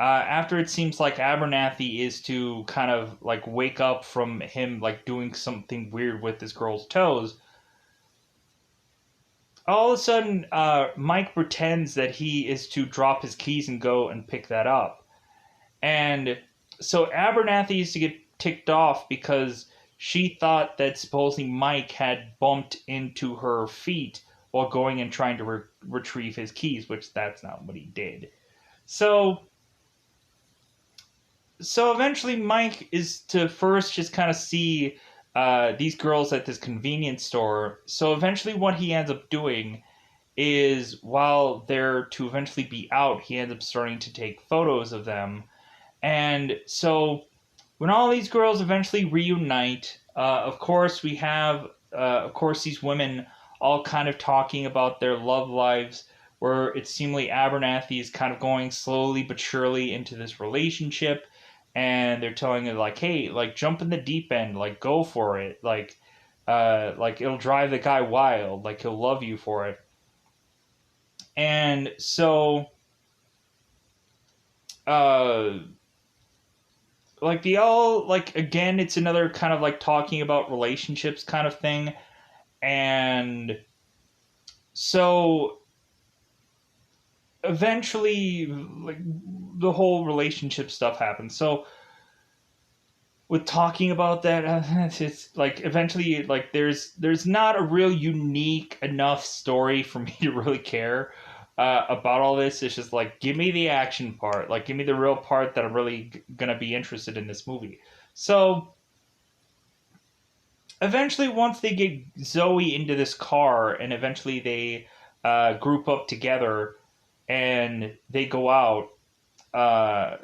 after it seems like Abernathy is to kind of like wake up from him like doing something weird with this girl's toes, all of a sudden Mike pretends that he is to drop his keys and go and pick that up. And so Abernathy used to get ticked off because she thought that supposedly Mike had bumped into her feet while going and trying to retrieve his keys, which that's not what he did. So eventually Mike is to first just kind of see these girls at this convenience store. So eventually what he ends up doing is while they're to eventually be out, he ends up starting to take photos of them. And so when all these girls eventually reunite, of course we have, of course, these women all kind of talking about their love lives, where it seemingly Abernathy is kind of going slowly but surely into this relationship, and they're telling her like, hey, like jump in the deep end, like go for it, like it'll drive the guy wild, like he'll love you for it. And so uh like the all like again it's another kind of like talking about relationships kind of thing. And so eventually like the whole relationship stuff happens. So with talking about that, it's like eventually like there's not a real unique enough story for me to really care about all this. It's just like give me the action part, like give me the real part that I'm really gonna be interested in this movie. So eventually, once they get Zoe into this car, and eventually they group up together and they go out, uh,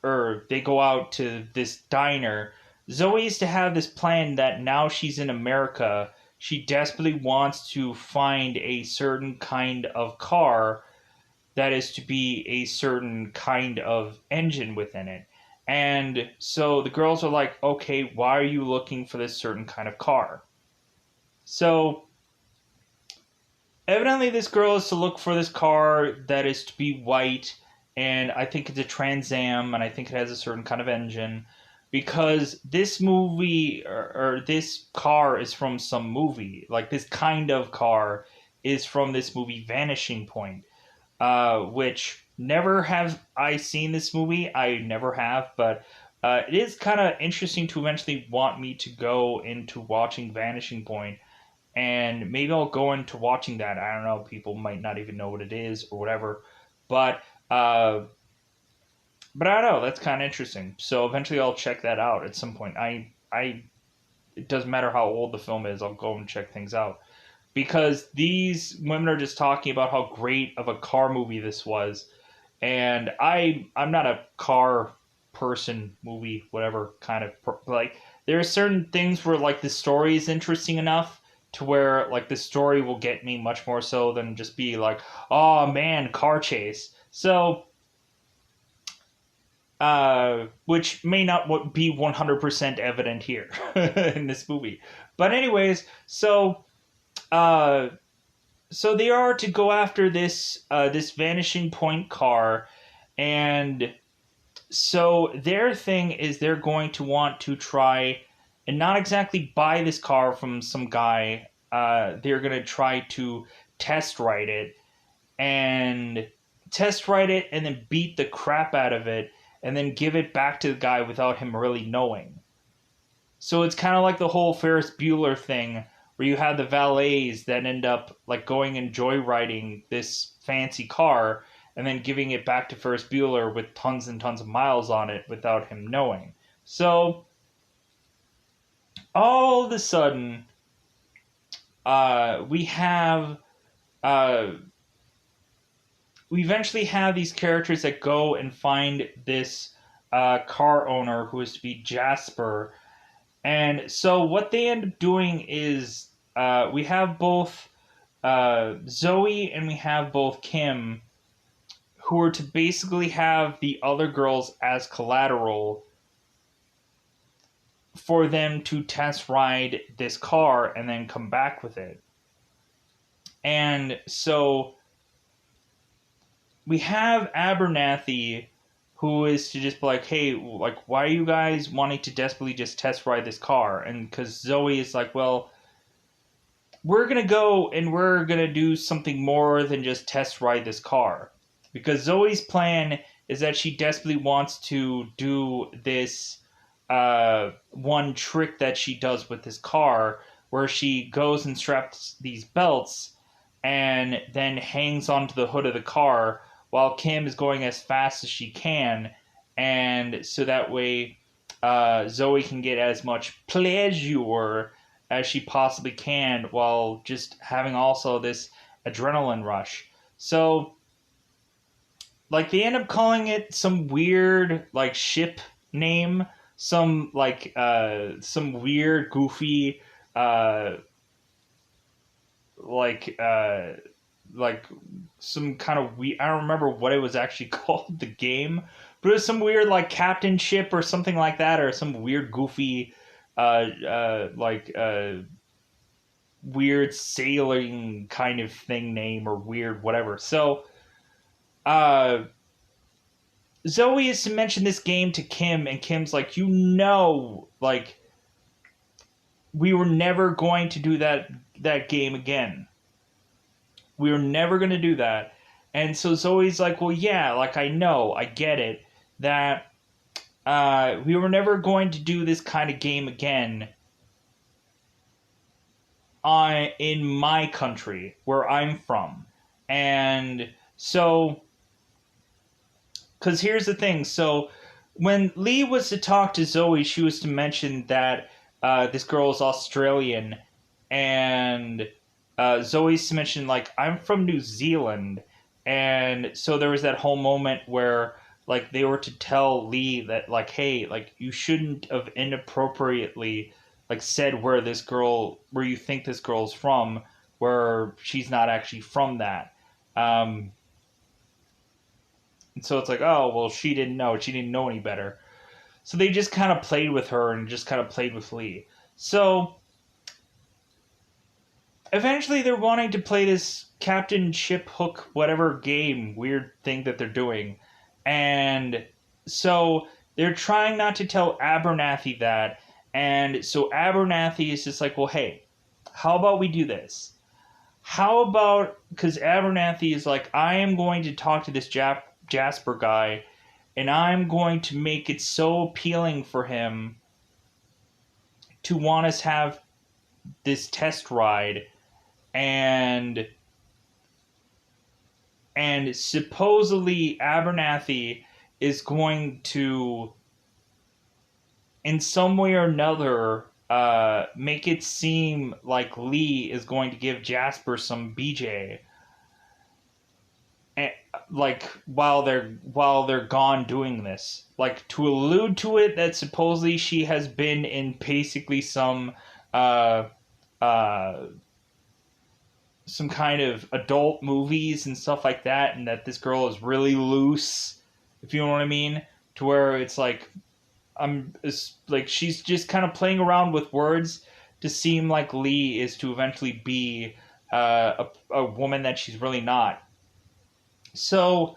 or they go out to this diner. Zoe is to have this plan that now she's in America, she desperately wants to find a certain kind of car that is to be a certain kind of engine within it. And so the girls are like, okay, why are you looking for this certain kind of car? So evidently, this girl is to look for this car that is to be white, and I think it's a Trans Am, and I think it has a certain kind of engine, because this movie or this car is from some movie. Like this kind of car is from this movie Vanishing Point, which never have I seen this movie. I never have, but it is kind of interesting to eventually want me to go into watching Vanishing Point, and maybe I'll go into watching that. I don't know. People might not even know what it is or whatever, but uh, but I don't know. That's kind of interesting. So eventually, I'll check that out at some point. It doesn't matter how old the film is. I'll go and check things out, because these women are just talking about how great of a car movie this was, and I'm not a car person, movie, whatever kind of like. There are certain things where like the story is interesting enough to where like the story will get me much more so than just be like, oh man, car chase. So which may not be 100% evident here in this movie. But anyways, uh, so they are to go after this Vanishing Point car, and so their thing is they're going to want to try and not exactly buy this car from some guy. They're going to try to test ride it and and then beat the crap out of it and then give it back to the guy without him really knowing. So it's kind of like the whole Ferris Bueller thing where you have the valets that end up like going and joyriding this fancy car and then giving it back to Ferris Bueller with tons and tons of miles on it without him knowing. So all of a sudden, we have uh, we eventually have these characters that go and find this car owner who is to be Jasper. And so what they end up doing is we have both Zoe and we have both Kim, who are to basically have the other girls as collateral for them to test ride this car and then come back with it. And so we have Abernathy, who is to just be like, hey, like, why are you guys wanting to desperately just test ride this car? And because Zoe is like, well, we're going to go and we're going to do something more than just test ride this car. Because Zoe's plan is that she desperately wants to do this one trick that she does with this car, where she goes and straps these belts and then hangs onto the hood of the car while Kim is going as fast as she can. And so that way Zoe can get as much pleasure as she possibly can while just having also this adrenaline rush. So, like, they end up calling it some weird, like, ship name, some weird, goofy, uh, like, uh, like, some kind of weird, I don't remember what it was actually called, the game, but it was some weird, like, captain ship or something like that, or some weird, goofy, like, weird sailing kind of thing name or weird whatever. So uh Zoe is to mention this game to Kim, and Kim's like, like, we were never going to do that game again. We were never going to do that. And so Zoe's like, well, yeah, like, I know, I get it, that we were never going to do this kind of game again in my country where I'm from. And so, because here's the thing. So when Lee was to talk to Zoe, she was to mention that this girl is Australian, and Zoe's to mention, like, I'm from New Zealand. And so there was that whole moment where, like, they were to tell Lee that, like, hey, like, you shouldn't have inappropriately, like, said where you think this girl's from, where she's not actually from that. And so it's like, oh, well, she didn't know. She didn't know any better. So they just kind of played with her and just kind of played with Lee. So eventually they're wanting to play this Captain Ship Hook whatever game, weird thing that they're doing. And so they're trying not to tell Abernathy that. And so Abernathy is just like, well, hey, how about we do this? How about, because Abernathy is like, I am going to talk to this Jasper guy, and I'm going to make it so appealing for him to want us to have this test ride, and supposedly Abernathy is going to, in some way or another, make it seem like Lee is going to give Jasper some BJ, like, while they're gone doing this, like, to allude to it that supposedly she has been in basically some uh some kind of adult movies and stuff like that, and that this girl is really loose, if you know what I mean, to where it's like, it's like she's just kind of playing around with words to seem like Lee is to eventually be a woman that she's really not. So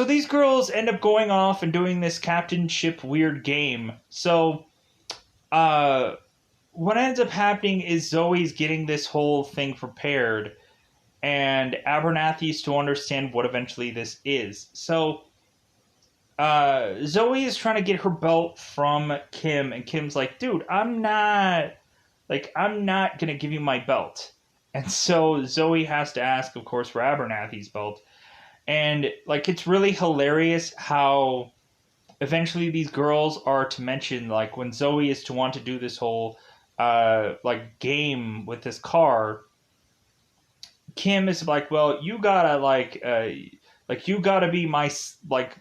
these girls end up going off and doing this Captain Ship weird game. So what ends up happening is Zoe's getting this whole thing prepared, and Abernathy's to understand what eventually this is. So Zoe is trying to get her belt from Kim, and Kim's like, dude, I'm not gonna give you my belt. And so Zoe has to ask, of course, for Abernathy's belt. And, like, it's really hilarious how eventually these girls are to mention, like, when Zoe is to want to do this whole like, game with this car, Kim is like, well, you gotta, you gotta be my, like,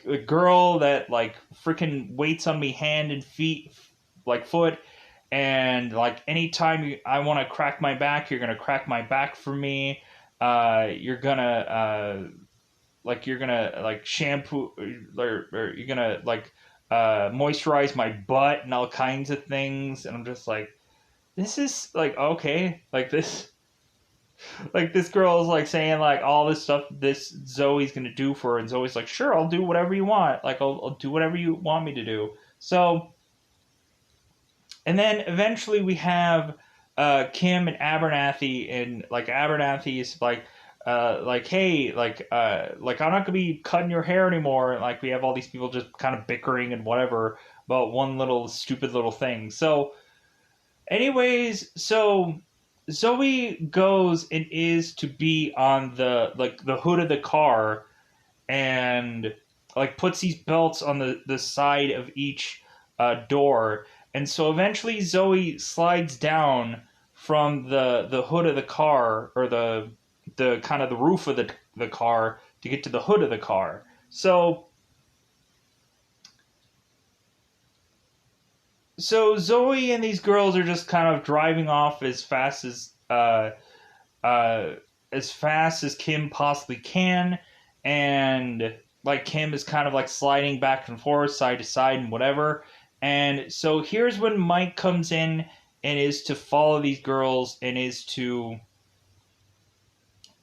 a girl that, like, freaking waits on me hand and feet, like, foot, and, like, anytime I want to crack my back, you're gonna crack my back for me. You're gonna like, shampoo, or you're gonna, like, moisturize my butt and all kinds of things. And I'm just like, this is, like, okay, like, this like this girl is like saying like all this stuff this Zoe's gonna do for her, and Zoe's like, sure, I'll do whatever you want. Like I'll do whatever you want me to do. So, and then eventually we have Kim and Abernathy, and like Abernathy is like hey like I'm not gonna be cutting your hair anymore. And, like we have all these people just kind of bickering and whatever about one little stupid little thing. So anyways, so Zoe goes and is to be on the like the hood of the car, and like puts these belts on the side of each door, and so eventually Zoe slides down from the hood of the car, or the kind of the roof of the car, to get to the hood of the car. So Zoe and these girls are just kind of driving off uh, as fast as Kim possibly can, and like Kim is kind of like sliding back and forth, side to side, and whatever. And so here's when Mike comes in and is to follow these girls and is to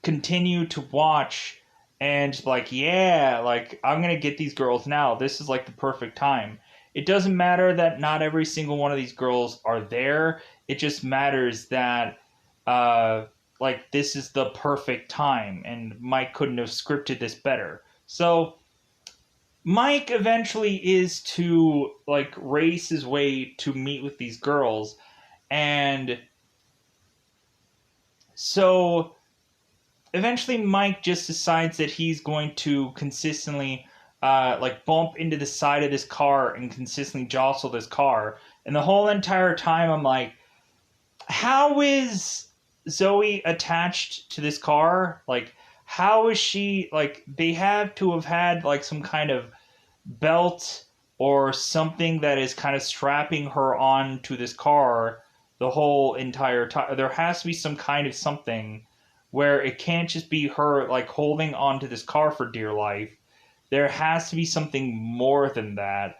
continue to watch and like, yeah, like I'm gonna get these girls now. This is like the perfect time. It doesn't matter that not every single one of these girls are there. It just matters that uh like this is the perfect time, and Mike couldn't have scripted this better. So Mike eventually is to like race his way to meet with these girls, and so eventually Mike just decides that he's going to consistently like bump into the side of this car and consistently jostle this car. And the whole entire time I'm like, how is Zoe attached to this car? Like, how is she, like, they have to have had like some kind of belt or something that is kind of strapping her on to this car the whole entire time. There has to be some kind of something where it can't just be her like holding onto this car for dear life. There has to be something more than that.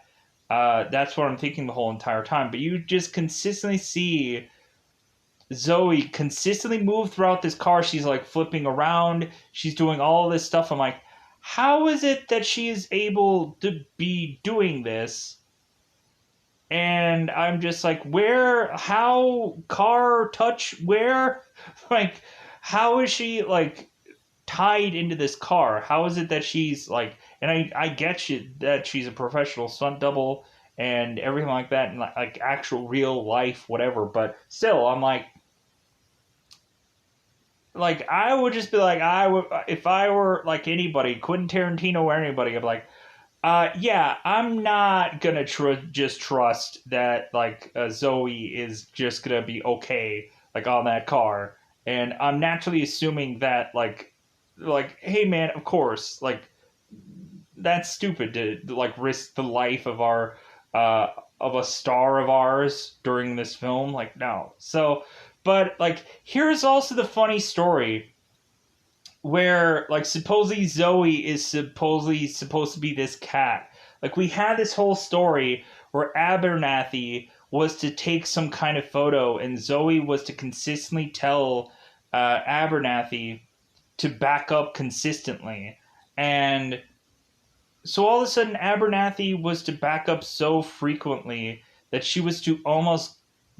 That's what I'm thinking the whole entire time. But you just consistently see Zoe consistently move throughout this car. She's like flipping around. She's doing all this stuff. I'm like, how is it that she is able to be doing this? And I'm just like, where, how, car, touch, where? Like, how is she, like, tied into this car? How is it that she's, like, and I get you that she's a professional stunt double and everything like that, and, like actual real life, whatever, but still, I'm like, I would just be like, I would, if I were, like, anybody, Quentin Tarantino or anybody, I'd be like, yeah, I'm not gonna just trust that like Zoe is just gonna be okay like on that car, and I'm naturally assuming that like hey man, of course, like that's stupid to like risk the life of our uh of a star of ours during this film, like no. So, but like here's also the funny story where like supposedly Zoe is supposedly supposed to be this cat. Like we had this whole story where Abernathy was to take some kind of photo, and Zoe was to consistently tell Abernathy to back up consistently. And so all of a sudden Abernathy was to back up so frequently that she was to almost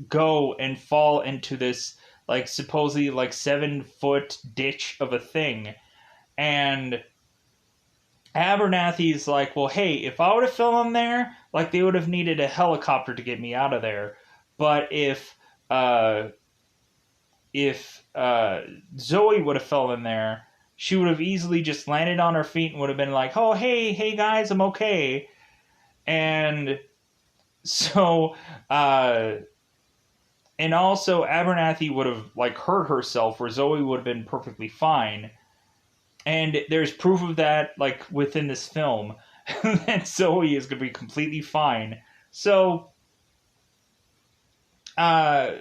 go and fall into this like supposedly like 7 foot ditch of a thing. And Abernathy's like, well, hey, if I would have fell in there, like they would have needed a helicopter to get me out of there. But uh if Zoe would have fell in there, she would have easily just landed on her feet and would have been like, oh hey guys, I'm okay. And so and also Abernathy would have like hurt herself where Zoe would have been perfectly fine. And there's proof of that like within this film that Zoe is going to be completely fine. So uh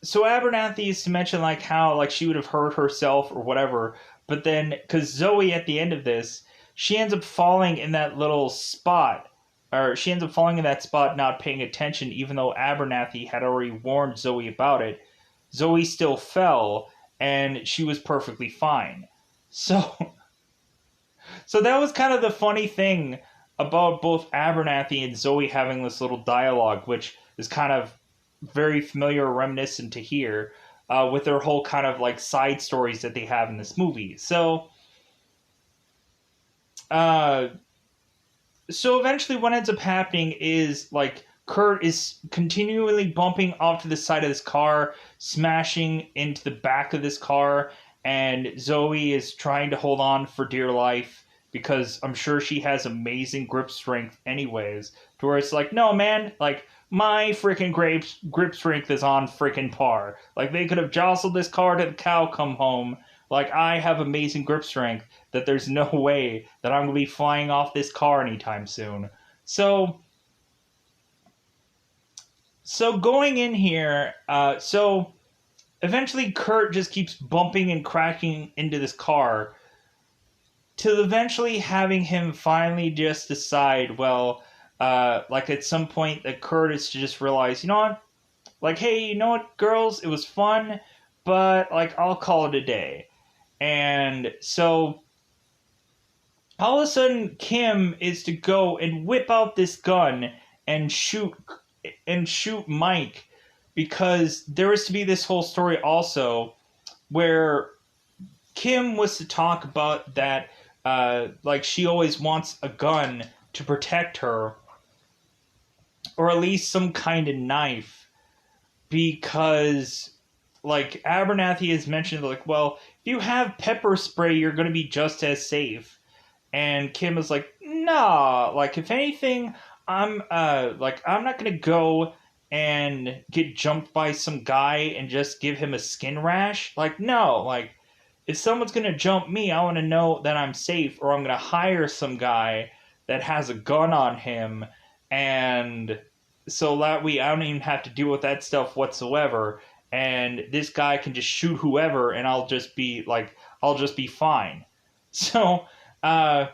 so Abernathy is to mention like how like she would have hurt herself or whatever, but then because Zoe at the end of this, she ends up falling in that little spot, or she ends up falling in that spot not paying attention, even though Abernathy had already warned Zoe about it. Zoe still fell, and she was perfectly fine. So, so that was kind of the funny thing about both Abernathy and Zoe having this little dialogue, which is kind of very familiar, reminiscent to here, with their whole kind of like side stories that they have in this movie. Uh, so eventually, what ends up happening is like Kurt is continually bumping off to the side of this car, smashing into the back of this car, and Zoe is trying to hold on for dear life because I'm sure she has amazing grip strength, anyways. To where it's like, no, man, like my freaking grip strength is on freaking par. Like they could have jostled this car to the cow come home. Like I have amazing grip strength that there's no way that I'm going to be flying off this car anytime soon. So, so going in here, so eventually Kurt just keeps bumping and crashing into this car till eventually having him finally just decide, well, like at some point that Kurt is to just realize, you know what, like, hey, you know what, girls, it was fun, but like I'll call it a day. And so all of a sudden Kim is to go and whip out this gun and shoot Mike, because there was to be this whole story also where Kim was to talk about that like she always wants a gun to protect her, or at least some kind of knife, because like Abernathy has mentioned, like, well, if you have pepper spray you're going to be just as safe. And Kim is like, nah, like if anything, I'm not gonna go and get jumped by some guy and just give him a skin rash. Like, no, like if someone's gonna jump me, I wanna know that I'm safe, or I'm gonna hire some guy that has a gun on him, and so that way I don't even have to deal with that stuff whatsoever. And this guy can just shoot whoever and I'll just be fine. So uh,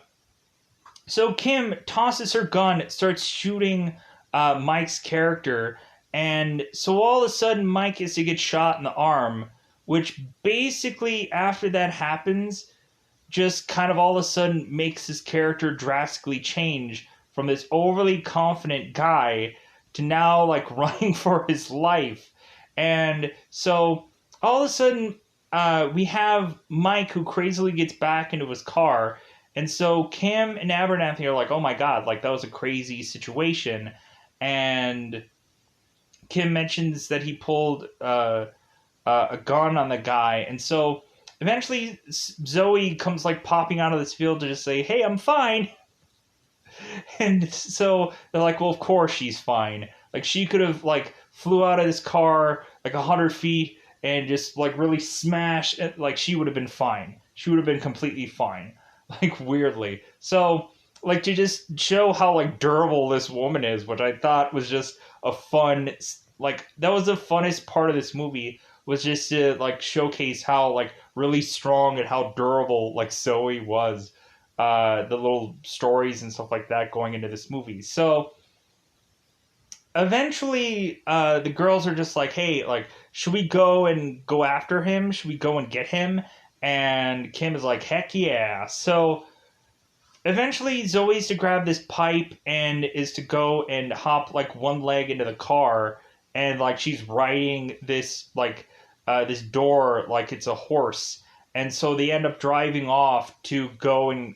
so Kim tosses her gun, starts shooting Mike's character, and so all of a sudden Mike is to get shot in the arm, which basically after that happens, just kind of all of a sudden makes his character drastically change from this overly confident guy to now like running for his life. And so all of a sudden we have Mike who crazily gets back into his car. And so Kim and Abernathy are like, oh my god, like that was a crazy situation. And Kim mentions that he pulled a gun on the guy. And so eventually Zoe comes like popping out of this field to just say, hey, I'm fine. And so they're like, well, of course she's fine. Like she could have like flew out of this car like 100 feet and just like really smash it. Like she would have been fine. She would have been completely fine. Like weirdly. So like to just show how like durable this woman is, which I thought was just a fun, like that was the funnest part of this movie, was just to like showcase how like really strong and how durable like Zoe was. The little stories and stuff like that going into this movie. So eventually the girls are just like, hey, like should we go and go after him? Should we go and get him? And Kim is like, heck yeah. So eventually Zoe's to grab this pipe and is to go and hop like one leg into the car, and like she's riding this like this door like it's a horse. And so they end up driving off to go and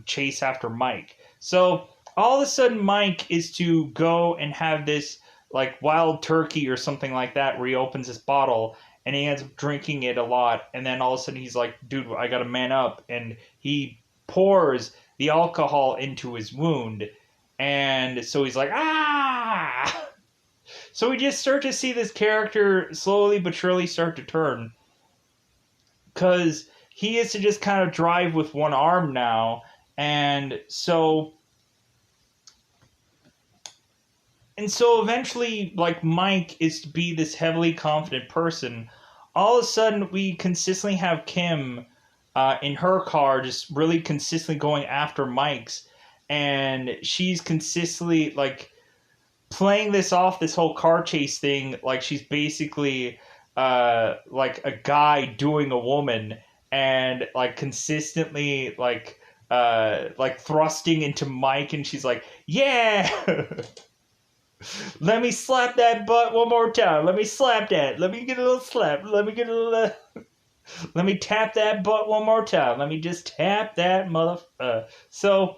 chase after Mike. So all of a sudden Mike is to go and have this like wild turkey or something like that, where he opens this bottle and he ends up drinking it a lot. And then all of a sudden he's like, dude, I gotta man up. And he pours the alcohol into his wound. And so he's like, ah! So we just start to see this character slowly but surely start to turn. Because he is to just kind of drive with one arm now. And so eventually, like, Mike is to be this heavily confident person. All of a sudden, we consistently have Kim in her car just really consistently going after Mike's. And she's consistently, like, playing this off, this whole car chase thing, like she's basically like a guy doing a woman, and like consistently like thrusting into Mike, and she's like, yeah. Let me slap that butt one more time. Let me slap that. Let me get a little slap. Let me get a little. Let me tap that butt one more time. Let me just tap that mother. So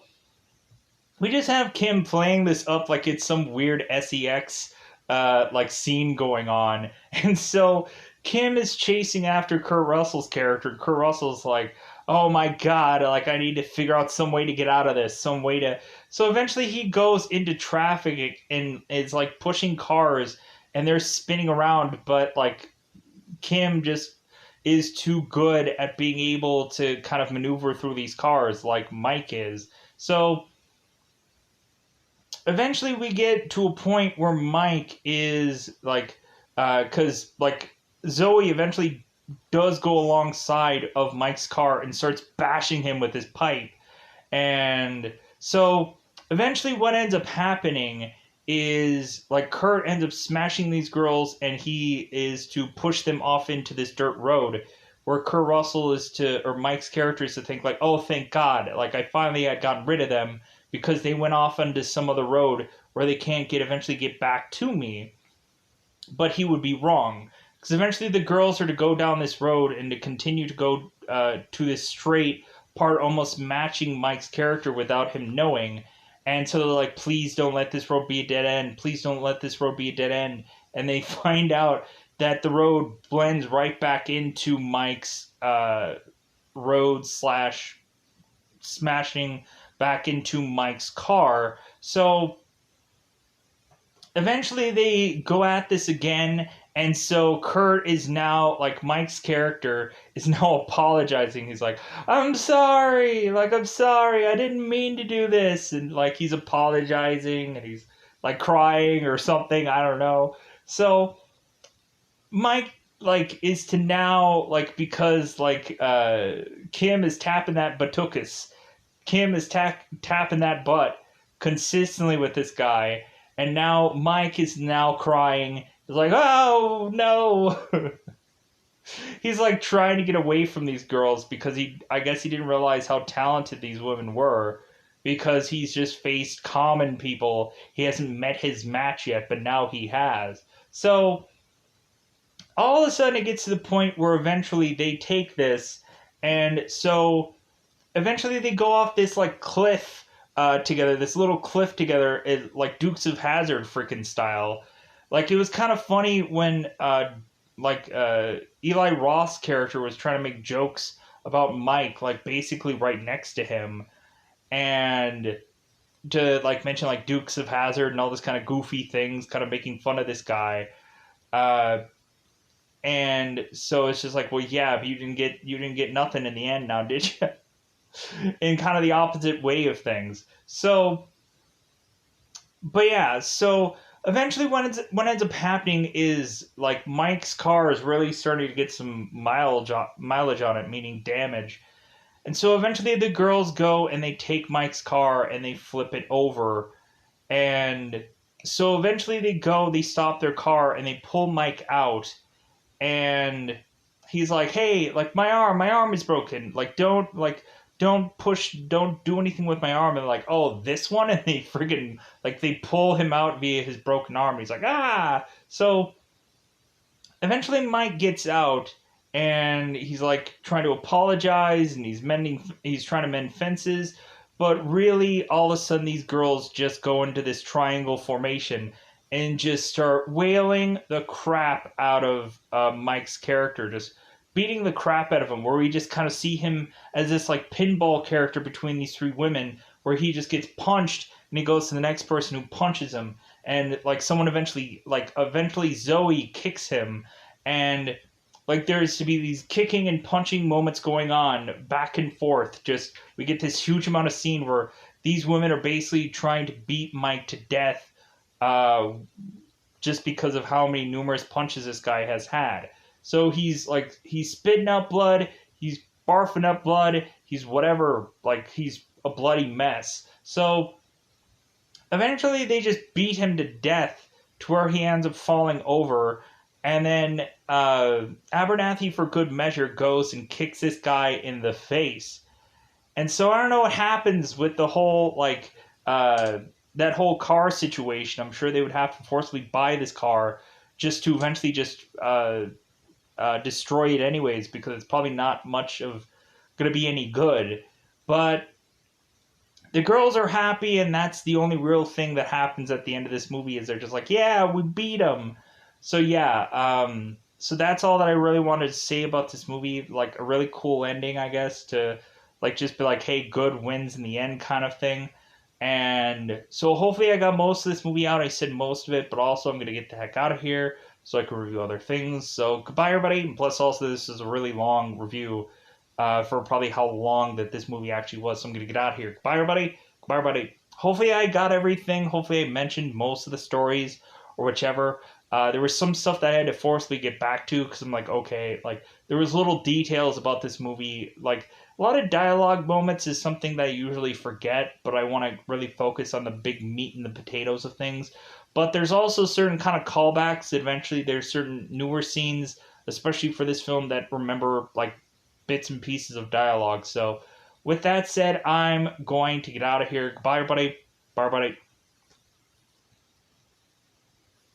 we just have Kim playing this up like it's some weird sex like scene going on, and so Kim is chasing after Kurt Russell's character. Kurt Russell's like, oh my god, like I need to figure out some way to get out of this, some way to. So eventually he goes into traffic and is like pushing cars, and they're spinning around, but like Kim just is too good at being able to kind of maneuver through these cars like Mike is. So eventually we get to a point where Mike is like, because like Zoe eventually does go alongside of Mike's car and starts bashing him with his pipe. And so eventually what ends up happening is like Kurt ends up smashing these girls, and he is to push them off into this dirt road where Kurt Russell is to, or Mike's character is to think like, oh, thank God, like I finally had gotten rid of them because they went off onto some other road where they can't eventually get back to me. But he would be wrong, because eventually the girls are to go down this road and to continue to go to this straight part, almost matching Mike's character without him knowing. And so they're like, please don't let this road be a dead end. Please don't let this road be a dead end. And they find out that the road blends right back into Mike's road slash smashing back into Mike's car. So eventually they go at this again, and so Kurt is now, like, Mike's character is now apologizing. He's like, I'm sorry, I didn't mean to do this, and like he's apologizing, and he's like crying or something, I don't know. So Mike like is to now, like, because like Kim is tapping that batukus, Kim is tapping that butt consistently with this guy, and now Mike is now crying. He's like, oh no. He's like trying to get away from these girls because I guess he didn't realize how talented these women were, because he's just faced common people. He hasn't met his match yet, but now he has. So all of a sudden it gets to the point where eventually they take this, and so eventually they go off this like cliff together, this little cliff together, like Dukes of Hazzard freaking style. Like, it was kind of funny when Eli Roth's character was trying to make jokes about Mike, like basically right next to him, and to like mention like Dukes of Hazzard and all this kind of goofy things, kind of making fun of this guy. And so it's just like, well, yeah, but you didn't get nothing in the end now, did you? In kind of the opposite way of things. So, but yeah, so eventually what ends up happening is like Mike's car is really starting to get some mileage on it, meaning damage. And so eventually the girls go and they take Mike's car and they flip it over. And so eventually they stop their car and they pull Mike out, and he's like, hey, like my arm is broken. Like, don't do anything with my arm. And like, oh, this one? And they friggin', like, they pull him out via his broken arm. He's like, ah! So eventually Mike gets out, and he's like trying to apologize, and he's trying to mend fences. But really, all of a sudden, these girls just go into this triangle formation and just start wailing the crap out of Mike's character, just beating the crap out of him, where we just kind of see him as this like pinball character between these three women, where he just gets punched and he goes to the next person who punches him, and like someone eventually Zoe kicks him, and like there's to be these kicking and punching moments going on back and forth. Just we get this huge amount of scene where these women are basically trying to beat Mike to death, just because of how many numerous punches this guy has had. So he's spitting out blood, he's barfing up blood, he's whatever, like he's a bloody mess. So eventually they just beat him to death to where he ends up falling over, And then Abernathy, for good measure, goes and kicks this guy in the face. And so I don't know what happens with the whole, like, that whole car situation. I'm sure they would have to forcibly buy this car just to eventually just destroy it anyways, because it's probably not much of going to be any good. But the girls are happy, and that's the only real thing that happens at the end of this movie is they're just like, yeah, we beat them. So yeah, so that's all that I really wanted to say about this movie. Like a really cool ending, I guess, to like just be like, hey, good wins in the end kind of thing. And so hopefully I got most of this movie out. I said most of it, but also I'm gonna get the heck out of here so I can review other things. So goodbye, everybody. And plus, also this is a really long review for probably how long that this movie actually was. So I'm gonna get out of here. Goodbye, everybody. Goodbye, everybody. Hopefully I got everything. Hopefully I mentioned most of the stories or whichever. There was some stuff that I had to forcibly get back to because I'm like, okay, like there was little details about this movie. Like a lot of dialogue moments is something that I usually forget, but I want to really focus on the big meat and the potatoes of things. But there's also certain kind of callbacks. Eventually, there's certain newer scenes, especially for this film, that remember like bits and pieces of dialogue. So, with that said, I'm going to get out of here. Goodbye, everybody. Bye, everybody.